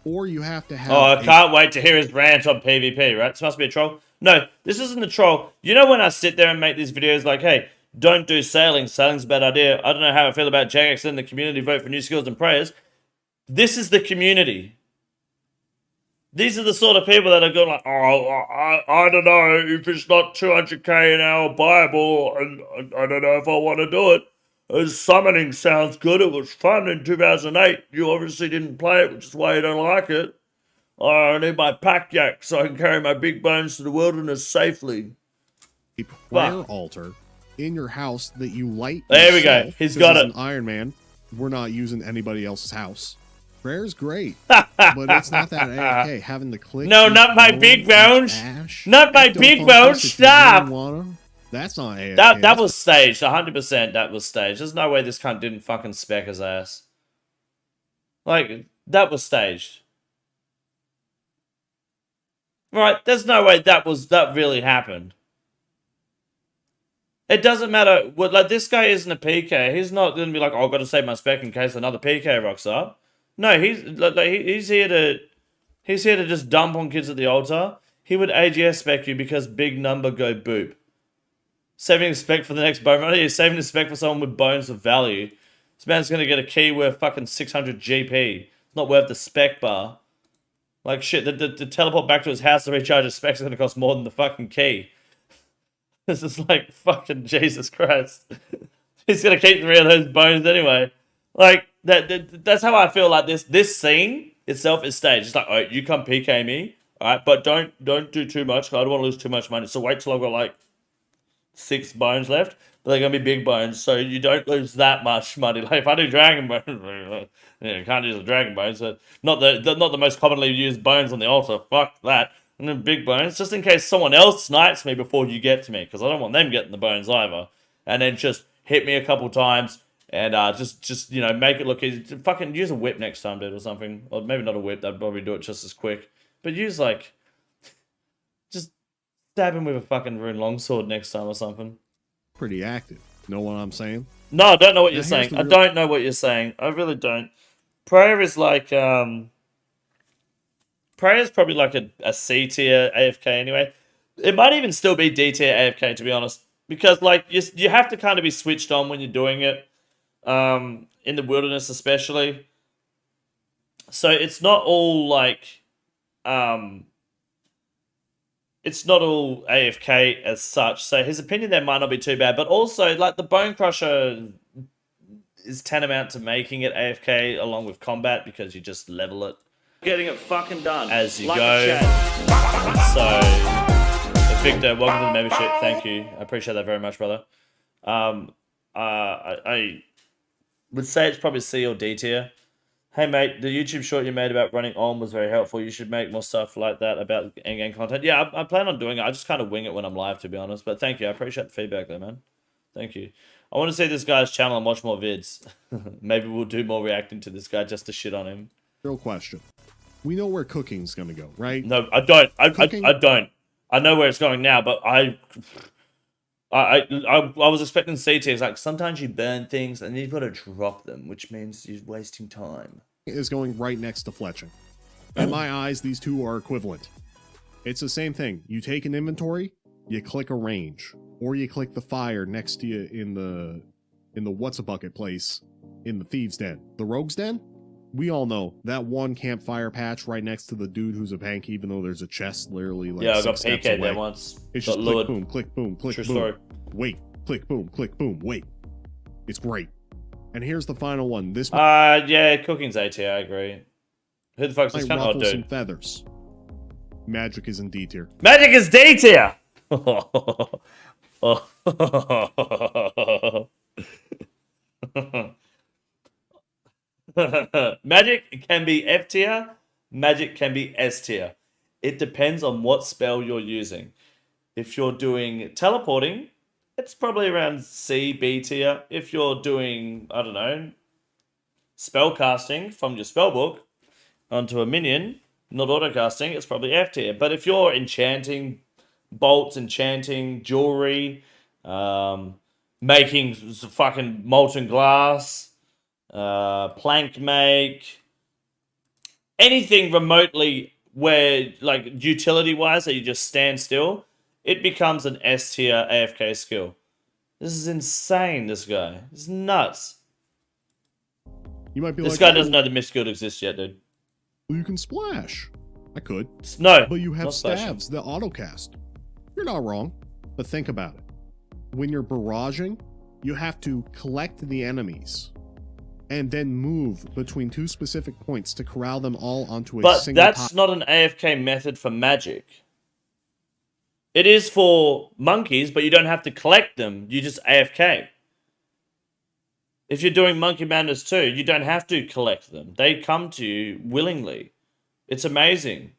Or you have to have... Oh, I can't wait to hear his rant on PvP, right? This must be a troll. No, this isn't a troll. You know when I sit there and make these videos like, hey, don't do sailing. Sailing's a bad idea. I don't know how I feel about Jagex and the community vote for new skills and prayers. This is the community. These are the sort of people that are going like, oh, I don't know if it's not 200k an hour buyable, and I don't know if I want to do it. Summoning sounds good. It was fun in 2008. You obviously didn't play it, which is why you don't like it. I need my pack yak so I can carry my big bones to the wilderness safely. A prayer altar in your house that you light. There we go. He's got it. An Iron Man. We're not using anybody else's house. Prayer's great, but it's not that AFK. Having to click. No, not my big bones. Not my big bones. Stop. That's not AFK. That was staged. 100%. That was staged. There's no way this cunt didn't fucking spec his ass. Like, that was staged. Right? There's no way that really happened. It doesn't matter. Like, this guy isn't a PK. He's not going to be like, oh, I've got to save my spec in case another PK rocks up. No, he's here to just dump on kids at the altar. He would AGS spec you because big number go boop. Saving spec for the next bone runner. You're saving the spec for someone with bones of value. This man's gonna get a key worth fucking 600 GP. It's not worth the spec bar. Like shit, the teleport back to his house to recharge his specs is gonna cost more than the fucking key. This is like fucking Jesus Christ. He's gonna keep 3 of those bones anyway. Like that's how I feel like this scene itself is staged. It's like, oh, you come PK me, alright, but don't do too much. I don't want to lose too much money. So wait till I've got like 6 bones left, but they're gonna be big bones, so you don't lose that much money. Like if I do dragon bones, you can't use the dragon bones. So not the most commonly used bones on the altar. Fuck that. And then big bones, just in case someone else snipes me before you get to me, because I don't want them getting the bones either. And then just hit me a couple times and just you know, make it look easy. Fucking use a whip next time, dude, or something. Or maybe not a whip. That'd probably do it just as quick. But use like just stab him with a fucking rune longsword next time or something. Pretty active. Know what I'm saying? No, I don't know what you're saying. I don't know what you're saying. I really don't. Prayer is like Prayer is probably like a C tier AFK anyway. It might even still be D tier AFK, to be honest, because like you have to kind of be switched on when you're doing it, in the wilderness especially. So it's not all like it's not all AFK as such. So his opinion there might not be too bad, but also like the Bone Crusher is tantamount to making it AFK along with combat because you just level it. Getting it fucking done as you go. So, Victor, welcome to the membership. Thank you. I appreciate that very much, brother. I would say it's probably C or D tier. Hey, mate, the YouTube short you made about running on was very helpful. You should make more stuff like that about endgame content. Yeah, I plan on doing it. I just kind of wing it when I'm live, to be honest. But thank you. I appreciate the feedback there, man. Thank you. I want to see this guy's channel and watch more vids. Maybe we'll do more reacting to this guy just to shit on him. Real question. We know where cooking's gonna go, right? No, I don't. I don't. I know where it's going now, but I was expecting C tier. It's like sometimes you burn things and you've got to drop them, which means you're wasting time. Is going right next to fletching. In my eyes, these two are equivalent. It's the same thing. You take an inventory, you click a range, or you click the fire next to you in the what's a bucket place in the thieves' den, the rogues' den. We all know that one campfire patch right next to the dude who's a pank, even though there's a chest literally like I got 6 steps PK'd away. there once. It's just click, boom, click, boom, click, True boom. story. Wait, click, boom, wait. It's great. And here's the final one. This yeah, cooking's A tier, I agree. Who the fuck's this might kind of ruffle some dude? feathers. Magic is in D tier. Magic is D tier! Magic can be F tier, magic can be S tier. It depends on what spell you're using. If you're doing teleporting, it's probably around C, B tier. If you're doing, I don't know, spell casting from your spellbook onto a minion, not auto casting, it's probably F tier. But if you're enchanting bolts, enchanting jewelry, making fucking molten glass, plank make, anything remotely where, like, utility-wise, that you just stand still, it becomes an S tier AFK skill. This is insane, this guy. This is nuts. You might be this like, guy doesn't know the Mist Guild exists yet, dude. Well, you can splash. I could. No. But you have not splashing. stabs that autocast. You're not wrong. But think about it. When you're barraging, you have to collect the enemies and then move between 2 specific points to corral them all onto a single But that's not an AFK method for magic. It is for monkeys, but you don't have to collect them. You just AFK. If you're doing Monkey Madness 2, you don't have to collect them. They come to you willingly. It's amazing.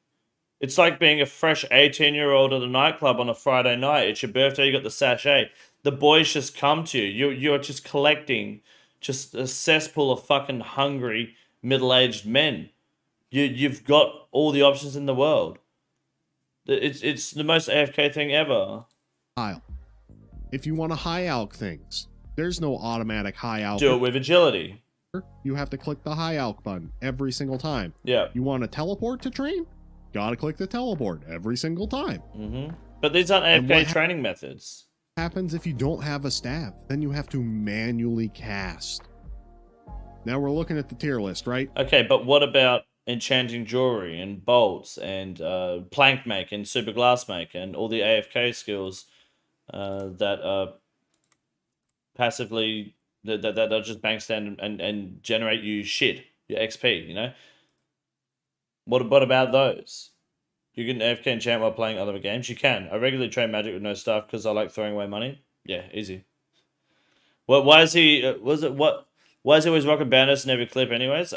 It's like being a fresh 18-year-old at a nightclub on a Friday night. It's your birthday, you got the sachet. The boys just come to you. You're just collecting just a cesspool of fucking hungry, middle-aged men. You've got all the options in the world. It's the most AFK thing ever. If you want to high alch things, there's no automatic high alch. Do it with agility. You have to click the high alch button every single time. Yeah. You want to teleport to train? Gotta click the teleport every single time. But these aren't AFK training methods. Happens if you don't have a staff, then you have to manually cast. Now we're looking at the tier list, right? Okay, but what about enchanting jewelry and bolts and plank make and super glass make and all the AFK skills that are passively that are just bank stand and generate you shit, your XP, you know? What about those? You can AFK enchant while playing other games? You can. I regularly trade Magic with no staff because I like throwing away money. Yeah, easy. Why is he why is he always rocking bandits in every clip anyways?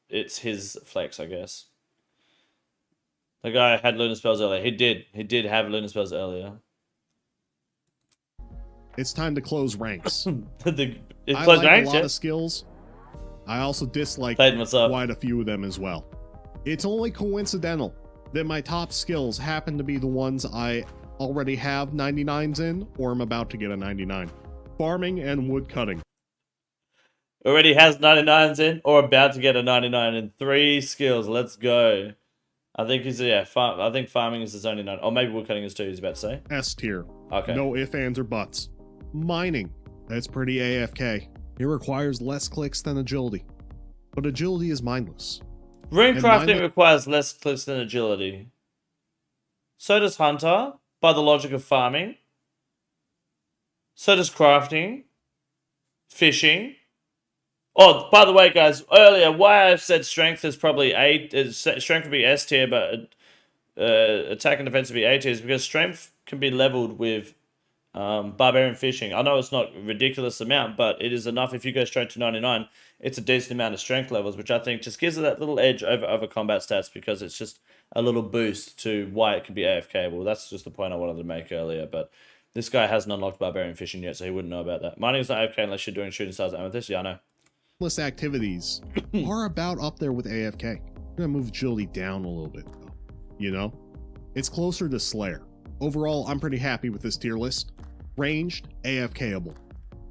It's his flex, I guess. The guy had lunar spells earlier. He did have lunar spells earlier. It's time to close ranks. I like a lot of skills. I also dislike quite a few of them as well. It's only coincidental that my top skills happen to be the ones I already have 99s in, or I'm about to get a 99. Farming and woodcutting. Already has 99s in, or about to get a 99 in 3 skills. Let's go. I think he's, yeah, I think farming is his only 9. Or maybe woodcutting is 2, he's about to say. S tier. Okay. No ifs, ands, or buts. Mining. That's pretty AFK. It requires less clicks than agility. But agility is mindless. Runecrafting requires less clicks than agility. So does Hunter, by the logic of farming. So does crafting. Fishing. Oh, by the way, guys, earlier, why I said strength is probably strength would be S tier, but attack and defense would be A tier, is because strength can be leveled with barbarian fishing. I know it's not a ridiculous amount, but it is enough. If you go straight to 99, it's a decent amount of strength levels, which I think just gives it that little edge over other combat stats, because it's just a little boost to why it could be AFK. Well, that's just the point I wanted to make earlier, but this guy hasn't unlocked barbarian fishing yet, so he wouldn't know about that. Mining is not AFK unless you're doing shooting stars and amethyst. Yeah, I know. Activities are about up there with AFK. I'm gonna move agility down a little bit, though. You know, it's closer to Slayer. Overall, I'm pretty happy with this tier list. Ranged, AFKable.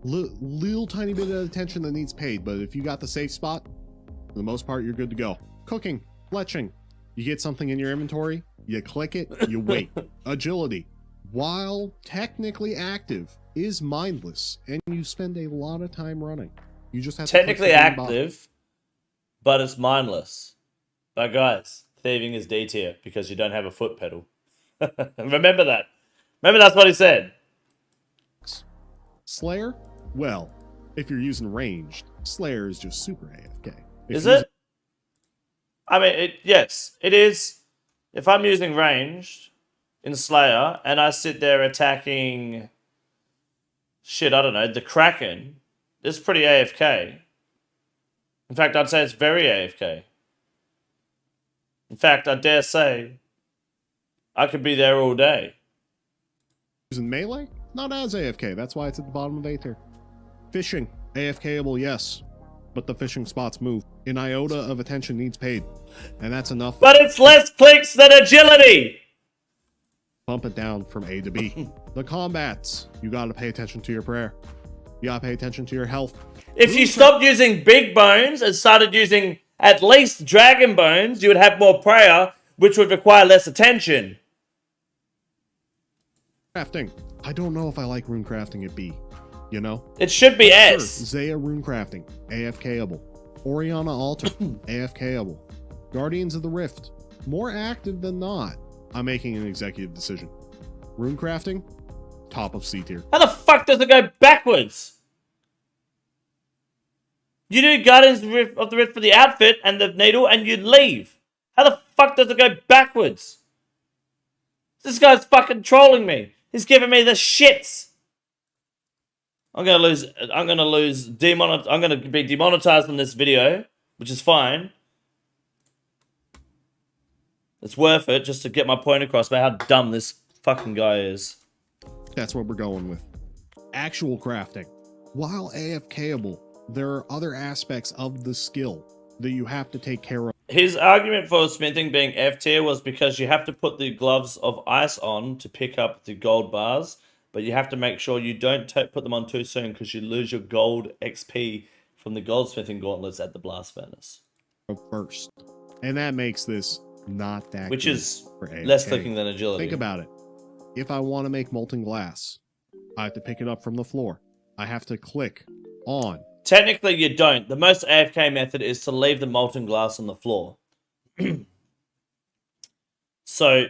Little tiny bit of attention that needs paid, but if you got the safe spot, for the most part, you're good to go. Cooking, fletching. You get something in your inventory, you click it, you wait. Agility, while technically active, is mindless, and you spend a lot of time running. You just have technically active, but it's mindless. But guys, thieving is D tier because you don't have a foot pedal. Remember that. Remember that's what he said. Slayer? Well, if you're using ranged, Slayer is just super AFK. Is it? I mean, yes, it is. If I'm using ranged in Slayer and I sit there attacking shit, I don't know, the Kraken, it's pretty AFK. In fact, I'd say it's very AFK. In fact, I dare say I could be there all day. Using melee? Not as AFK. That's why it's at the bottom of A tier. Fishing. AFKable, yes. But the fishing spots move. An iota of attention needs paid. And that's enough. But it's less clicks than agility! Bump it down from A to B. The combats. You gotta pay attention to your prayer. You gotta pay attention to your health. If you stopped using big bones and started using at least dragon bones, you would have more prayer, which would require less attention. Crafting. I don't know if I like runecrafting at B. You know? It should be S. Zaya runecrafting. AFKable. Oriana Altar. AFKable. Guardians of the Rift. More active than not. I'm making an executive decision. Runecrafting. Top of C tier. How the fuck does it go backwards? You do Guardians of the Rift for the outfit and the needle and you leave. How the fuck does it go backwards? This guy's fucking trolling me. He's giving me the shits. I'm gonna be demonetized on this video, which is fine. It's worth it just to get my point across about how dumb this fucking guy is. That's what we're going with. Actual crafting. While AFKable, there are other aspects of the skill that you have to take care of. His argument for smithing being F tier was because you have to put the gloves of ice on to pick up the gold bars, but you have to make sure you don't put them on too soon because you lose your gold XP from the goldsmithing gauntlets at the blast furnace. First. And that makes this not that which good is for AFK. less clicking than agility. Think about it. If I want to make molten glass, I have to pick it up from the floor. I have to click on. Technically, you don't. The most AFK method is to leave the molten glass on the floor. So,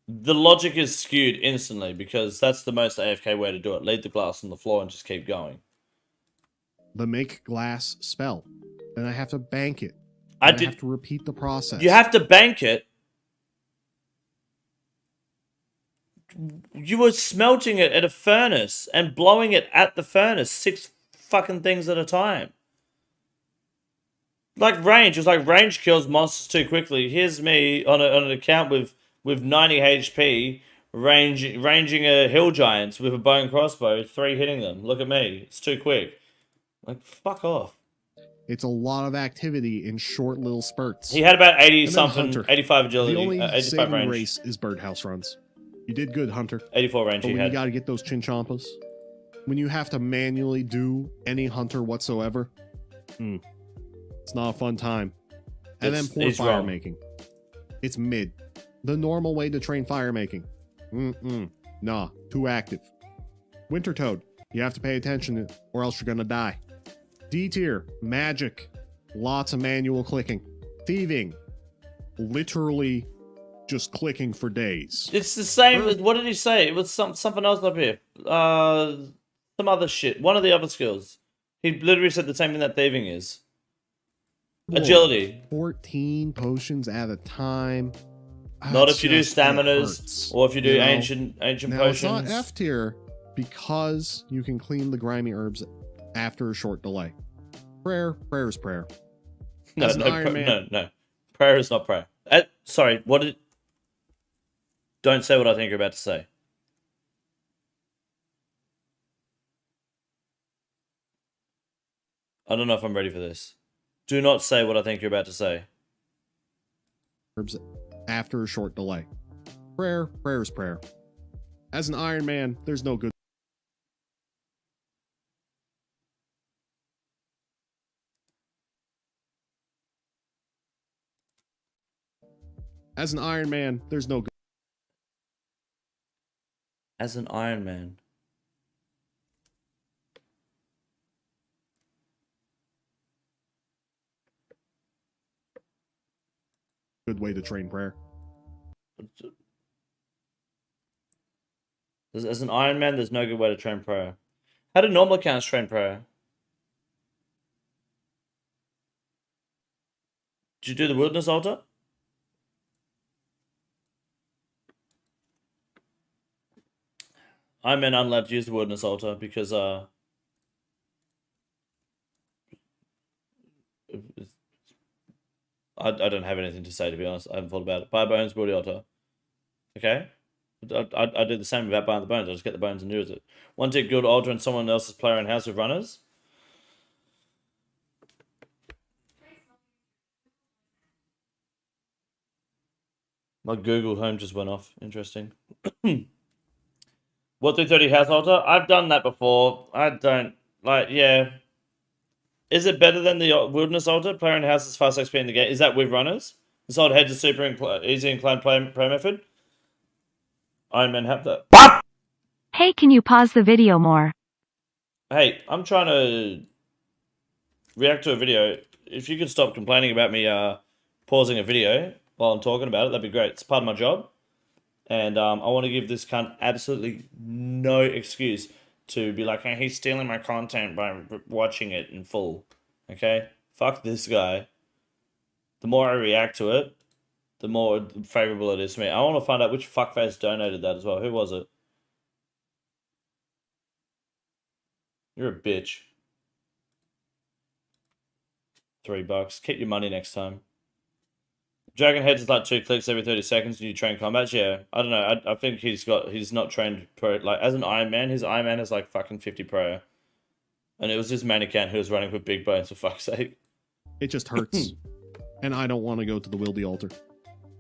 the logic is skewed instantly because that's the most AFK way to do it. Leave the glass on the floor and just keep going. The make glass spell. Then I have to bank it. I have to repeat the process. You have to bank it. You were smelting it at a furnace and blowing it at the furnace 6 fucking things at a time. Like range, it was like range kills monsters too quickly. Here's me on an account with 90 HP, ranging a hill giants with a bow and crossbow, 3 hitting them. Look at me, it's too quick. Like, fuck off. It's a lot of activity in short little spurts. He had about 80 something, 85 agility, the only 85 saving range. race is birdhouse runs. You did good, Hunter. 84 range but he when had. you gotta get those chinchampas, when you have to manually do any hunter whatsoever, it's not a fun time. And then poor fire making. It's mid. The normal way to train fire making. Nah, too active. Winter Toad, you have to pay attention or else you're gonna die. D tier, magic. Lots of manual clicking. Thieving. Literally just clicking for days. It's the same. What did he say? It was something else up here. Some other shit. One of the other skills. He literally said the same thing that thieving is. Agility. 14 potions at a time. Not if you do staminas or if you do ancient potions. It's not F tier because you can clean the grimy herbs after a short delay. Prayer is prayer. No. Prayer is not prayer. Sorry, what did... Don't say what I think you're about to say. I don't know if I'm ready for this. Do not say what I think you're about to say. Herbs after a short delay. Prayer is prayer. As an Iron Man, there's no good. As an Iron Man, there's no good. As an Iron Man. Good way to train prayer. As an Iron Man, there's no good way to train prayer. How do normal accounts train prayer? Did you do the wilderness altar? Iron Man aren't allowed to use the wilderness altar because I don't have anything to say, to be honest. I haven't thought about it. Buy bones, build the altar. Okay? I do the same without buying the bones. I just get the bones and use it. One tick guild altar and someone else's player in house with runners. My Google Home just went off. Interesting. What 330 house altar? I've done that before. I don't like. Yeah. Is it better than the wilderness altar? Player in house is fast XP in the game. Is that with runners? This old head is super easy inclined play method. Iron Man have that. Hey, can you pause the video more? Hey, I'm trying to react to a video. If you could stop complaining about me pausing a video while I'm talking about it, that'd be great. It's part of my job. And I want to give this cunt absolutely no excuse to be like, hey, he's stealing my content by watching it in full. Okay? Fuck this guy. The more I react to it, the more favorable it is to me. I want to find out which fuckface donated that as well. Who was it? You're a bitch. $3. Keep your money next time. Dragon heads is like 2 clicks every 30 seconds and you train combats. Yeah, I don't know. I think he's not trained pro. Like, as an Iron Man, his Iron Man is like fucking 50 pro. And it was his main account who was running with big bones, for fuck's sake. It just hurts. And I don't want to go to the Wildy altar.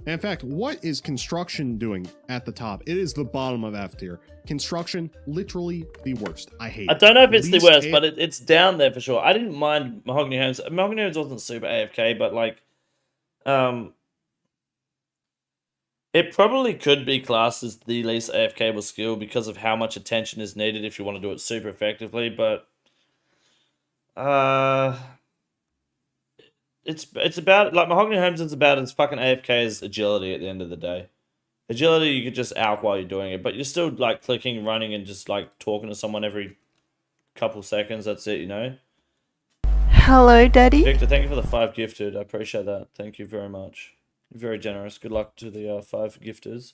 In fact, what is construction doing at the top? It is the bottom of F tier. Construction, literally the worst. I hate it. I don't know if it's the worst, but it's down there for sure. I didn't mind Mahogany Homes. Mahogany Homes wasn't super AFK, but like, It probably could be classed as the least AFKable skill because of how much attention is needed if you want to do it super effectively, but it's about, like, Mahogany Homeson's about as fucking AFK as agility at the end of the day. Agility, you could just out while you're doing it, but you're still, like, clicking, running, and just, like, talking to someone every couple seconds. That's it, you know? Hello, Daddy. Victor, thank you for the 5 gifted. I appreciate that. Thank you very much. You're very generous. Good luck to the 5 gifteds.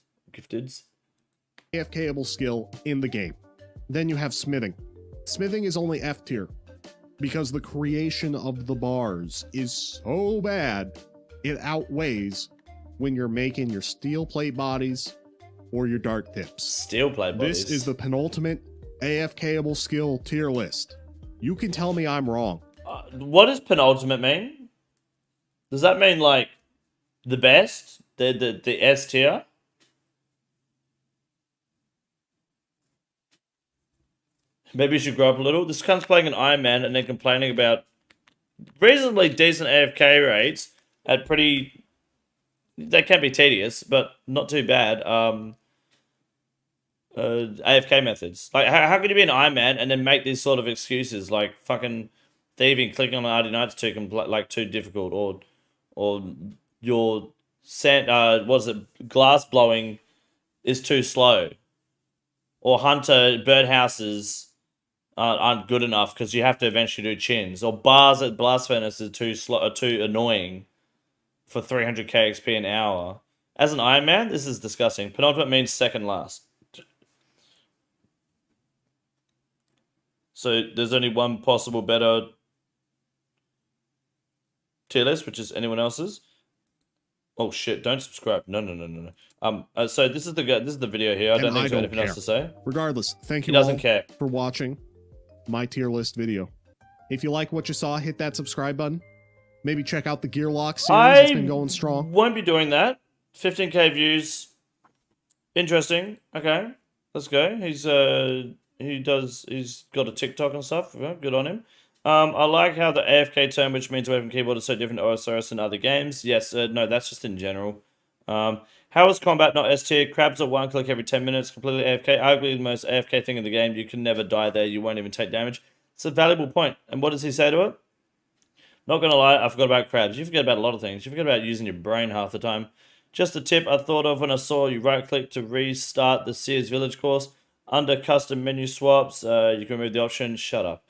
AFKable skill in the game. Then you have smithing. Smithing is only F tier because the creation of the bars is so bad it outweighs when you're making your steel plate bodies or your dart tips. Steel plate bodies. This is the penultimate AFKable skill tier list. You can tell me I'm wrong. What does penultimate mean? Does that mean, like, the best? The S tier? Maybe you should grow up a little. This cunt's playing an Iron Man and then complaining about reasonably decent AFK rates at pretty... They can be tedious, but not too bad. AFK methods. Like, how can you be an Iron Man and then make these sort of excuses? Like, fucking thieving, clicking on the RD Knights too difficult, or your glass blowing is too slow, or Hunter birdhouses aren't good enough because you have to eventually do chins, or bars at blast furnace are too annoying for 300k XP an hour. As an Iron Man, this is disgusting. Penultimate means second last. So there's only one possible better tier list, which is anyone else's. Oh shit! Don't subscribe. No. So this is the video here. I don't think there's anything else to say. Regardless, thank you He doesn't all care. for watching my tier list video. If you like what you saw, hit that subscribe button. Maybe check out the Gearlock series. It's been going strong. Won't be doing that. 15k views. Interesting. Okay, let's go. He's got a TikTok and stuff. Yeah, good on him. I like how the AFK term, which means away from keyboard, is so different to osrs in other games. Yes, no, that's just in general. How is combat not S tier? Crabs are one click every 10 minutes, completely AFK. Arguably the most AFK thing in the game. You can never die there. You won't even take damage. It's a valuable point. And what does he say to it? Not gonna lie, I forgot about crabs. You forget about a lot of things. You forget about using your brain half the time. Just a tip I thought of when I saw you right-click to restart the Sears Village course. Under custom menu swaps, you can remove the option. Shut up.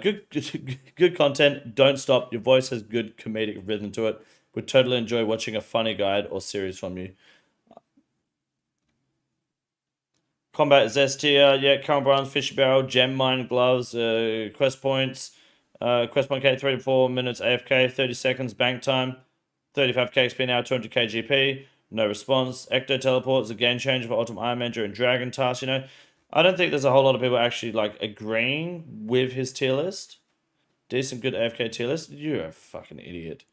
Good content. Don't stop. Your voice has good comedic rhythm to it. Would totally enjoy watching a funny guide or series from you. Combat is S tier. Yeah, current bronze, fishy barrel, gem mine gloves, quest points. Quest point K, 3 to 4 minutes AFK, 30 seconds bank time, 35k XP an hour, 200k GP. No response. Ecto teleport is a game changer for Ultimate Iron Man during Dragon tasks, you know. I don't think there's a whole lot of people actually, like, agreeing with his tier list. Decent, good AFK tier list. You're a fucking idiot.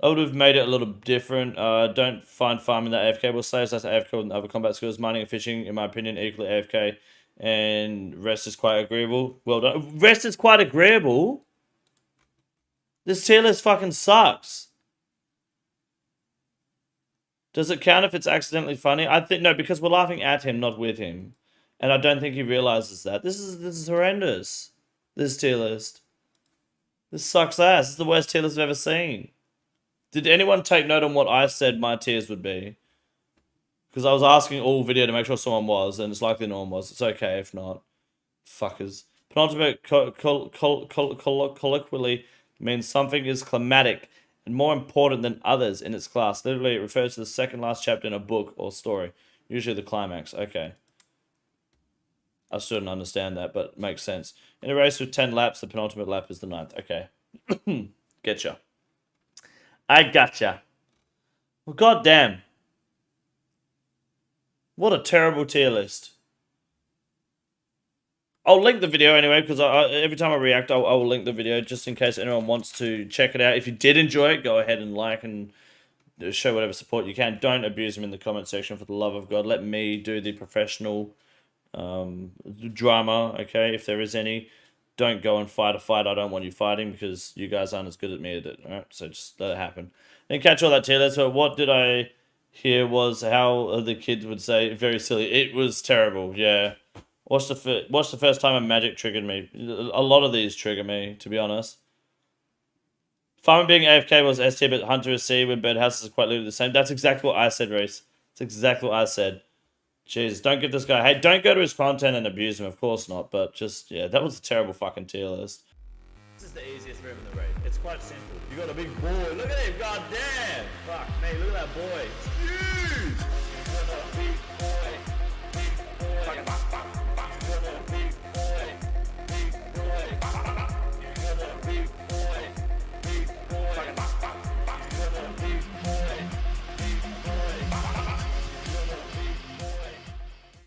I would have made it a little different. Don't find farming that AFK will slaves. That's AFK and other combat skills. Mining and fishing, in my opinion, equally AFK. And rest is quite agreeable. Well done. Rest is quite agreeable? This tier list fucking sucks. Does it count if it's accidentally funny? I think no, because we're laughing at him, not with him. And I don't think he realizes that. This is horrendous. This tier list. This sucks ass. This is the worst tier list I've ever seen. Did anyone take note on what I said my tiers would be? Because I was asking all video to make sure someone was, and it's likely no one was. It's okay if not. Fuckers. Penultimate colloquially means something is climatic and more important than others in its class. Literally, it refers to the second last chapter in a book or story. Usually the climax. Okay. I still didn't understand that, but it makes sense. In a race with 10 laps, the penultimate lap is the 9th. Okay. Getcha. I gotcha. Well, goddamn. What a terrible tier list. I'll link the video anyway, because every time I react, I will link the video just in case anyone wants to check it out. If you did enjoy it, go ahead and like and show whatever support you can. Don't abuse him in the comment section, for the love of God. Let me do the professional drama, okay, if there is any. Don't go and fight a fight I don't want you fighting, because you guys aren't as good at me at it, alright? So just let it happen. Then catch all that tier list. So what did I here was how the kids would say, very silly. It was terrible, yeah. Watch the first time a magic triggered me. A lot of these trigger me, to be honest. Farming being AFK was S tier, but Hunter is C when birdhouses are quite literally the same. That's exactly what I said, Reese. That's exactly what I said. Jeez, don't give this guy... Hey, don't go to his content and abuse him, of course not. But just, yeah, that was a terrible fucking tier list. This is the easiest room in the raid. It's quite simple. You got a big boy. Look at him, goddamn! Fuck me, look at that boy. It's huge!